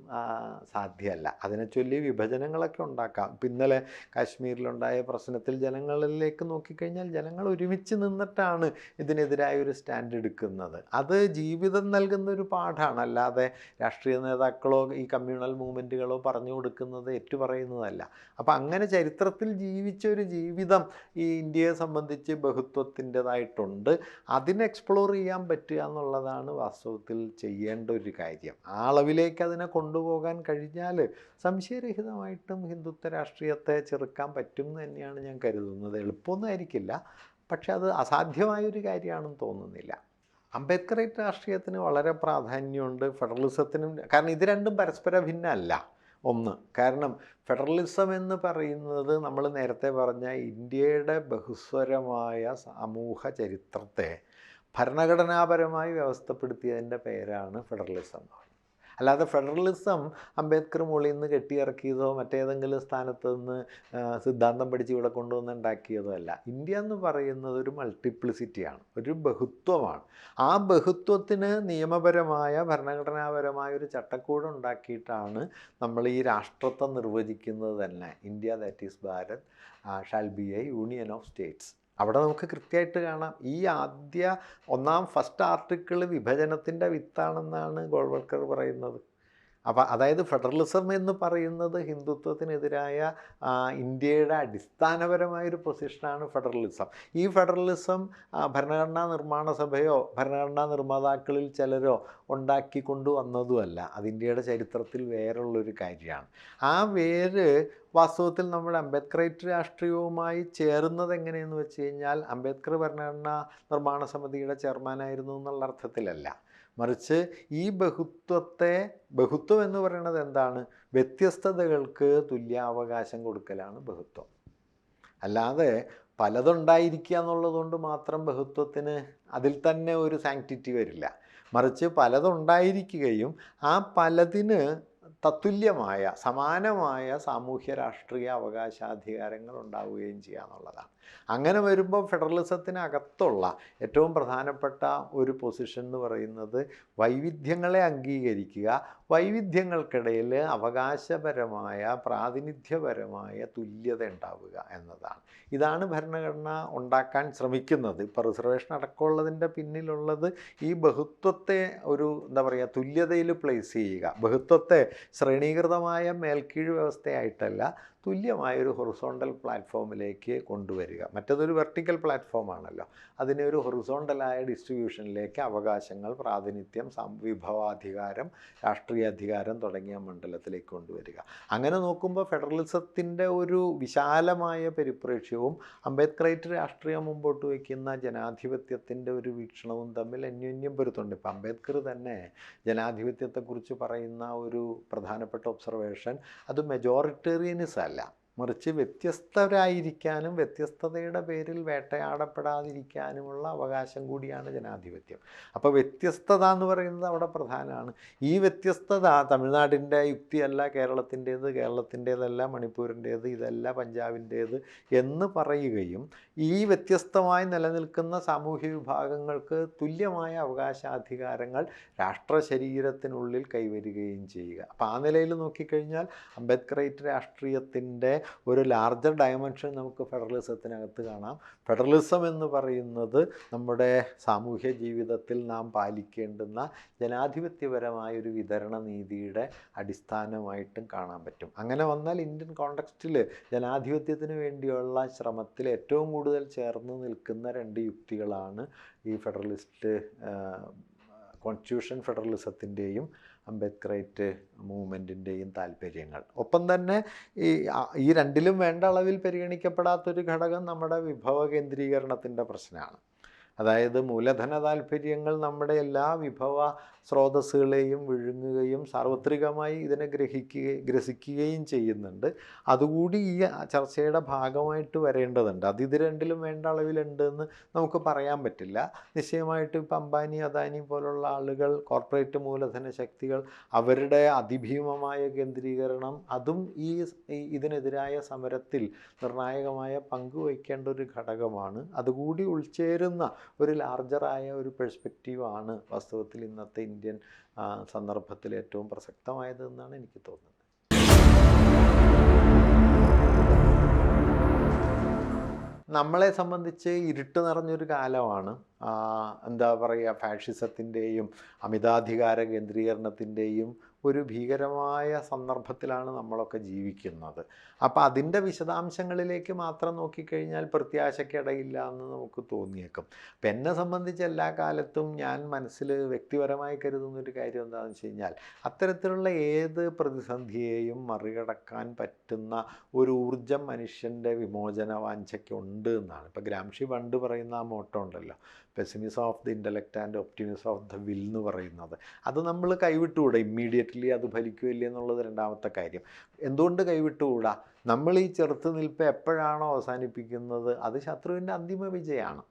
സാധ്യമല്ല. അതിനെ ചൊല്ലി വിഭജനങ്ങളൊക്കെ ഉണ്ടാക്കാം. ഇപ്പം ഇന്നലെ കാശ്മീരിലുണ്ടായ പ്രശ്നത്തിൽ ജനങ്ങളിലേക്ക് നോക്കിക്കഴിഞ്ഞാൽ ജനങ്ങൾ ഒരുമിച്ച് നിന്നിട്ടാണ് ഇതിനെതിരായ ഒരു സ്റ്റാൻഡ് എടുക്കുന്നത്. അത് ജീവിതം നൽകുന്ന ഒരു പാഠമാണ്. അല്ലാതെ രാഷ്ട്രീയ നേതാക്കളോ ഈ കമ്മ്യൂണൽ മൂവ്മെൻറ്റുകളോ പറഞ്ഞു കൊടുക്കുന്നത് ഏറ്റുപറയുന്നതല്ല. അപ്പോൾ അങ്ങനെ ചരിത്രത്തിൽ ജീവിച്ച ഒരു ജീവിതം ഈ ഇന്ത്യയെ സംബന്ധിച്ച് ബഹുത്വത്തിൻ്റെതായിട്ടുണ്ട്. അതിനെ എക്സ്പ്ലോർ ചെയ്യാൻ പറ്റുക എന്നുള്ളതാണ് വാസ്തവത്തിൽ ചെയ്യേണ്ട ഒരു കാര്യം. ആ അളവിലേക്ക് അതിനെ കൊണ്ടുപോകാൻ കഴിഞ്ഞാൽ സംശയരഹിതമായിട്ടും ഹിന്ദുത്വ രാഷ്ട്രീയത്തെ ചെറുക്കാൻ പറ്റും എന്ന് തന്നെയാണ് ഞാൻ കരുതുന്നത്. എളുപ്പമൊന്നും ആയിരിക്കില്ല, പക്ഷെ അത് അസാധ്യമായൊരു കാര്യമാണെന്ന് തോന്നുന്നില്ല. അംബേദ്കറേറ്റ് രാഷ്ട്രീയത്തിന് വളരെ പ്രാധാന്യമുണ്ട്, ഫെഡറലിസത്തിനും. കാരണം ഇത് രണ്ടും പരസ്പര ഭിന്നമല്ല. ഒന്ന്, കാരണം ഫെഡറലിസം എന്ന് പറയുന്നത് നമ്മൾ നേരത്തെ പറഞ്ഞ ഇന്ത്യയുടെ ബഹുസ്വരമായ സമൂഹ ചരിത്രത്തെ ഭരണഘടനാപരമായി വ്യവസ്ഥപ്പെടുത്തിയതിൻ്റെ പേരാണ് ഫെഡറലിസം എന്ന് പറയുന്നത്. അല്ലാതെ ഫെഡറലിസം അംബേദ്കർ മുകളിൽ നിന്ന് കെട്ടിയിറക്കിയതോ മറ്റേതെങ്കിലും സ്ഥാനത്ത് നിന്ന് സിദ്ധാന്തം പഠിച്ച് ഇവിടെ കൊണ്ടുവന്ന് ഉണ്ടാക്കിയതോ അല്ല. ഇന്ത്യ എന്ന് പറയുന്നത് ഒരു മൾട്ടിപ്ലിസിറ്റിയാണ്, ഒരു ബഹുത്വമാണ്. ആ ബഹുത്വത്തിന് നിയമപരമായ ഭരണഘടനാപരമായ ഒരു ചട്ടക്കൂട് ഉണ്ടാക്കിയിട്ടാണ് നമ്മൾ ഈ രാഷ്ട്രത്തെ നിർവചിക്കുന്നത് തന്നെ. India that is Bharat shall be A union of States. അവിടെ നമുക്ക് കൃത്യമായിട്ട് കാണാം. ഈ ഫസ്റ്റ് ആർട്ടിക്കിൾ വിഭജനത്തിൻ്റെ വിത്താണെന്നാണ് ഗോൾവൽക്കർ പറയുന്നത്. അപ്പോൾ അതായത് ഫെഡറലിസം എന്ന് പറയുന്നത് ഹിന്ദുത്വത്തിനെതിരായ ഇന്ത്യയുടെ അടിസ്ഥാനപരമായൊരു പൊസിഷനാണ് ഫെഡറലിസം. ഈ ഫെഡറലിസം ഭരണഘടനാ നിർമ്മാണ സഭയോ ഭരണഘടനാ നിർമ്മാതാക്കളിൽ ചിലരോ ഉണ്ടാക്കിക്കൊണ്ടുവന്നതുമല്ല. അത് ഇന്ത്യയുടെ ചരിത്രത്തിൽ വേറുള്ളൊരു കാര്യമാണ്. ആ വേര് വാസ്തവത്തിൽ നമ്മുടെ അംബേദ്കറേറ്റ് രാഷ്ട്രീയവുമായി ചേർന്നത് എങ്ങനെയെന്ന് വെച്ച് കഴിഞ്ഞാൽ അംബേദ്കർ ഭരണഘടനാ നിർമ്മാണ സമിതിയുടെ ചെയർമാനായിരുന്നു എന്നുള്ള അർത്ഥത്തിലല്ല, മറിച്ച് ഈ ബഹുത്വം എന്ന് പറയുന്നത് എന്താണ്? വ്യത്യസ്തതകൾക്ക് തുല്യാവകാശം കൊടുക്കലാണ് ബഹുത്വം. അല്ലാതെ പലതുണ്ടായിരിക്കുക എന്നുള്ളതുകൊണ്ട് മാത്രം ബഹുത്വത്തിന് അതിൽ തന്നെ ഒരു സാങ്ക്ടിറ്റി വരില്ല. മറിച്ച് പലതുണ്ടായിരിക്കുകയും ആ പലതിന് തത്തുല്യമായ സമാനമായ സാമൂഹ്യ രാഷ്ട്രീയ അവകാശാധികാരങ്ങൾ ഉണ്ടാവുകയും ചെയ്യുക എന്നുള്ളതാണ്. അങ്ങനെ വരുമ്പോൾ ഫെഡറലിസത്തിനകത്തുള്ള ഏറ്റവും പ്രധാനപ്പെട്ട ഒരു പൊസിഷൻ എന്ന് പറയുന്നത് വൈവിധ്യങ്ങളെ അംഗീകരിക്കുക, വൈവിധ്യങ്ങൾക്കിടയിൽ അവകാശപരമായ പ്രാതിനിധ്യപരമായ തുല്യത ഉണ്ടാവുക എന്നതാണ്. ഇതാണ് ഭരണഘടന ഉണ്ടാക്കാൻ ശ്രമിക്കുന്നത്. ഇപ്പോൾ റിസർവേഷൻ അടക്കമുള്ളതിൻ്റെ പിന്നിലുള്ളത് ഈ ബഹുത്വത്തെ ഒരു തുല്യതയിൽ പ്ലേസ് ചെയ്യുക. ബഹുത്വത്തെ ശ്രേണീകൃതമായ മേൽക്കീഴ് വ്യവസ്ഥയായിട്ടല്ല, തുല്യമായൊരു ഹൊറിസോണ്ടൽ പ്ലാറ്റ്ഫോമിലേക്ക് കൊണ്ടുവരിക. മറ്റതൊരു വെർട്ടിക്കൽ പ്ലാറ്റ്ഫോമാണല്ലോ. അതിനെ ഒരു ഹൊറിസോണ്ടലായ ഡിസ്ട്രിബ്യൂഷനിലേക്ക് അവകാശങ്ങൾ, പ്രാതിനിധ്യം, വിഭവാധികാരം, രാഷ്ട്രീയാധികാരം തുടങ്ങിയ മണ്ഡലത്തിലേക്ക് കൊണ്ടുവരിക. അങ്ങനെ നോക്കുമ്പോൾ ഫെഡറലിസത്തിൻ്റെ ഒരു വിശാലമായ പരിപ്രേക്ഷ്യവും അംബേദ്കറേറ്റ് രാഷ്ട്രീയം മുമ്പോട്ട് വയ്ക്കുന്ന ജനാധിപത്യത്തിൻ്റെ ഒരു വീക്ഷണവും തമ്മിൽ അന്യോന്യം പൊരുത്തുണ്ട്. ഇപ്പം അംബേദ്കർ തന്നെ ജനാധിപത്യത്തെക്കുറിച്ച് പറയുന്ന ഒരു പ്രധാനപ്പെട്ട ഒബ്സർവേഷൻ അത് മെജോറിറ്റേറിയനിസം അല്ല, മറിച്ച് വ്യത്യസ്തരായിരിക്കാനും വ്യത്യസ്തതയുടെ പേരിൽ വേട്ടയാടപ്പെടാതിരിക്കാനുമുള്ള അവകാശം കൂടിയാണ് ജനാധിപത്യം. അപ്പോൾ വ്യത്യസ്തത എന്ന് പറയുന്നത് അവിടെ പ്രധാനമാണ്. ഈ വ്യത്യസ്തത തമിഴ്നാടിൻ്റെ യുക്തിയല്ല കേരളത്തിൻ്റേത്, കേരളത്തിൻ്റേതല്ല മണിപ്പൂരിൻ്റേത്, ഇതല്ല പഞ്ചാബിൻ്റേത് എന്ന് പറയുകയും ഈ വ്യത്യസ്തമായി നിലനിൽക്കുന്ന സാമൂഹ്യ വിഭാഗങ്ങൾക്ക് തുല്യമായ അവകാശാധികാരങ്ങൾ രാഷ്ട്ര ശരീരത്തിനുള്ളിൽ കൈവരികയും ചെയ്യുക. അപ്പോൾ ആ നിലയിൽ നോക്കിക്കഴിഞ്ഞാൽ അംബേദ്കറേറ്റ് രാഷ്ട്രീയത്തിൻ്റെ ഒരു ലാർജർ ഡയമെൻഷൻ നമുക്ക് ഫെഡറലിസത്തിനകത്ത് കാണാം. ഫെഡറലിസം എന്ന് പറയുന്നത് നമ്മുടെ സാമൂഹ്യ ജീവിതത്തിൽ നാം പാലിക്കേണ്ടുന്ന ജനാധിപത്യപരമായൊരു വിതരണ നീതിയുടെ അടിസ്ഥാനമായിട്ടും കാണാൻ പറ്റും. അങ്ങനെ വന്നാൽ ഇന്ത്യൻ കോണ്ടെക്സ്റ്റിൽ ജനാധിപത്യത്തിന് വേണ്ടിയുള്ള ശ്രമത്തിൽ ഏറ്റവും കൂടുതൽ ചേർന്ന് നിൽക്കുന്ന രണ്ട് യുക്തികളാണ് ഈ കോൺസ്റ്റിറ്റ്യൂഷൻ ഫെഡറലിസത്തിൻ്റെയും അംബേദ്കറേറ്റ് മൂവ്മെൻറ്റിൻ്റെയും താല്പര്യങ്ങൾ. ഒപ്പം തന്നെ ഈ രണ്ടിലും വേണ്ട അളവിൽ പരിഗണിക്കപ്പെടാത്തൊരു ഘടകം നമ്മുടെ വിഭവ കേന്ദ്രീകരണത്തിൻ്റെ പ്രശ്നമാണ്. അതായത് മൂലധന താല്പര്യങ്ങൾ നമ്മുടെ എല്ലാ വിഭവ സ്രോതസ്സുകളെയും വിഴുങ്ങുകയും സാർവത്രികമായി ഇതിനെ ഗ്രസിക്കുകയും ചെയ്യുന്നുണ്ട്. അതുകൂടി ഈ ചർച്ചയുടെ ഭാഗമായിട്ട് വരേണ്ടതുണ്ട്. ഇത് രണ്ടിലും വേണ്ട അളവിലുണ്ടെന്ന് നമുക്ക് പറയാൻ പറ്റില്ല. നിശ്ചയമായിട്ട് ഇപ്പം അംബാനി അദാനി പോലുള്ള ആളുകൾ, കോർപ്പറേറ്റ് മൂലധന ശക്തികൾ, അവരുടെ അതിഭീമമായ കേന്ദ്രീകരണം അതും ഇതിനെതിരായ സമരത്തിൽ നിർണായകമായ പങ്ക് വഹിക്കേണ്ട ഒരു ഘടകമാണ്. അതുകൂടി ഉൾച്ചേരുന്ന ഒരു ലാർജറായ ഒരു പെർസ്പെക്റ്റീവാണ് വാസ്തവത്തിൽ ഇന്നത്തെ ഇന്ത്യൻ സന്ദർഭത്തിൽ ഏറ്റവും പ്രസക്തമായതെന്നാണ് എനിക്ക് തോന്നുന്നത്. നമ്മളെ സംബന്ധിച്ച് ഇരുട്ട് നിറഞ്ഞൊരു കാലമാണ്. ഫാഷിസത്തിൻ്റെയും അമിതാധികാര കേന്ദ്രീകരണത്തിൻ്റെയും ഒരു ഭീകരമായ സന്ദർഭത്തിലാണ് നമ്മളൊക്കെ ജീവിക്കുന്നത്. അപ്പോൾ അതിൻ്റെ വിശദാംശങ്ങളിലേക്ക് മാത്രം നോക്കിക്കഴിഞ്ഞാൽ പ്രത്യാശയ്ക്കിടയില്ല എന്ന് നമുക്ക് തോന്നിയേക്കും. അപ്പം എന്നെ സംബന്ധിച്ച് എല്ലാ കാലത്തും ഞാൻ മനസ്സിൽ വ്യക്തിപരമായി കരുതുന്നൊരു കാര്യം എന്താണെന്ന് വെച്ച് കഴിഞ്ഞാൽ അത്തരത്തിലുള്ള ഏത് പ്രതിസന്ധിയെയും മറികടക്കാൻ പറ്റുന്ന ഒരു ഊർജം മനുഷ്യൻ്റെ വിമോചന വാഞ്ചയ്ക്കുണ്ട് എന്നാണ്. ഇപ്പോൾ ഗ്രാംഷി പണ്ട് പറയുന്ന ആ മോട്ടോ ഉണ്ടല്ലോ, pessimism of the intellect and optimism of the will എന്ന് പറയുന്നത്, അത് നമ്മൾ കൈവിട്ടുകൂടാ. ഇമ്മീഡിയറ്റ്ലി അത് ഫലിക്കുമില്ല എന്നുള്ളത് രണ്ടാമത്തെ കാര്യം. എന്തുകൊണ്ട് കൈവിട്ടുകൂടാ? നമ്മൾ ഈ ചെറുത്ത് നിൽപ്പ് എപ്പോഴാണോ അവസാനിപ്പിക്കുന്നത് അത് ശത്രുവിൻ്റെ അന്തിമ വിജയമാണ്.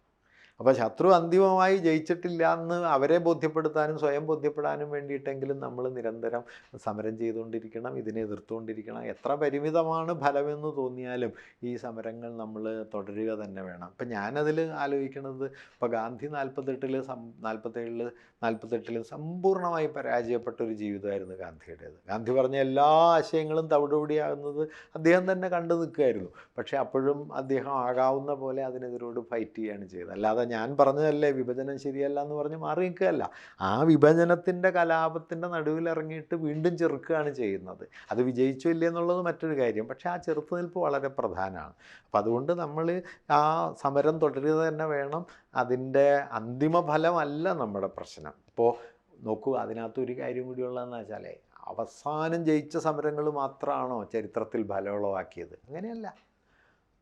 അപ്പോൾ ശത്രു അന്തിമമായി ജയിച്ചിട്ടില്ല എന്ന് അവരെ ബോധ്യപ്പെടുത്താനും സ്വയം ബോധ്യപ്പെടാനും വേണ്ടിയിട്ടെങ്കിലും നമ്മൾ നിരന്തരം സമരം ചെയ്തുകൊണ്ടിരിക്കണം, ഇതിനെ എതിർത്തുകൊണ്ടിരിക്കണം. എത്ര പരിമിതമാണ് ഫലമെന്ന് തോന്നിയാലും ഈ സമരങ്ങൾ നമ്മൾ തുടരുക തന്നെ വേണം. ഇപ്പം ഞാനതിൽ ആലോചിക്കുന്നത്, ഇപ്പോൾ ഗാന്ധി 47-ൽ സമ്പൂർണ്ണമായി പരാജയപ്പെട്ട ഒരു ജീവിതമായിരുന്നു ഗാന്ധിയുടേത്. ഗാന്ധി പറഞ്ഞ എല്ലാ ആശയങ്ങളും തവിടുപൊടിയാകുന്നത് അദ്ദേഹം തന്നെ കണ്ടു നിൽക്കുകയായിരുന്നു. പക്ഷേ അപ്പോഴും അദ്ദേഹം ആകാവുന്ന പോലെ അതിനെതിരോട് ഫൈറ്റ് ചെയ്യുകയാണ് ചെയ്തത്. അല്ലാതെ ഞാൻ പറഞ്ഞതല്ലേ വിഭജനം ശരിയല്ല എന്ന് പറഞ്ഞ് മാറി നിൽക്കുകയല്ല. ആ വിഭജനത്തിൻ്റെ കലാപത്തിൻ്റെ നടുവിലിറങ്ങിയിട്ട് വീണ്ടും ചെറുക്കുകയാണ് ചെയ്യുന്നത്. അത് വിജയിച്ചോ ഇല്ലേ എന്നുള്ളത് മറ്റൊരു കാര്യം. പക്ഷേ ആ ചെറുത്തുനിൽപ്പ് വളരെ പ്രധാനമാണ്. അപ്പം അതുകൊണ്ട് നമ്മൾ ആ സമരം തുടരുക തന്നെ വേണം. അതിൻ്റെ അന്തിമ ഫലമല്ല നമ്മുടെ പ്രശ്നം. ഇപ്പോൾ നോക്കൂ, അതിനകത്ത് ഒരു കാര്യം കൂടിയുള്ളതെന്ന് വെച്ചാൽ, അവസാനം ജയിച്ച സമരങ്ങൾ മാത്രമാണോ ചരിത്രത്തിൽ ഫലമുളവാക്കിയത്? അങ്ങനെയല്ല.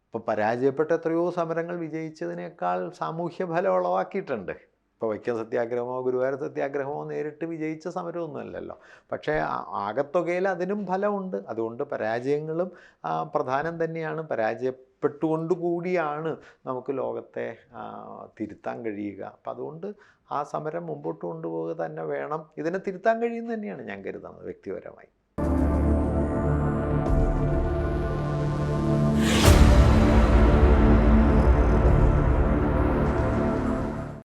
ഇപ്പോൾ പരാജയപ്പെട്ട എത്രയോ സമരങ്ങൾ വിജയിച്ചതിനേക്കാൾ സാമൂഹ്യ ഫലം ഉളവാക്കിയിട്ടുണ്ട്. ഇപ്പോൾ വൈക്കം സത്യാഗ്രഹമോ ഗുരുവായൂർ സത്യാഗ്രഹമോ നേരിട്ട് വിജയിച്ച സമരമൊന്നുമല്ലല്ലോ. പക്ഷേ ആകത്തുകയിൽ അതിനും ഫലമുണ്ട്. അതുകൊണ്ട് പരാജയങ്ങളും പ്രധാനം തന്നെയാണ്. പരാജയപ്പെട്ടുകൊണ്ട് കൂടിയാണ് നമുക്ക് ലോകത്തെ തിരുത്താൻ കഴിയുക. അപ്പം അതുകൊണ്ട് ആ സമരം മുമ്പോട്ട് കൊണ്ടുപോവുക തന്നെ വേണം. ഇതിനെ തിരുത്താൻ കഴിയുമെന്ന് തന്നെയാണ് ഞാൻ കരുതുന്നത് വ്യക്തിപരമായി.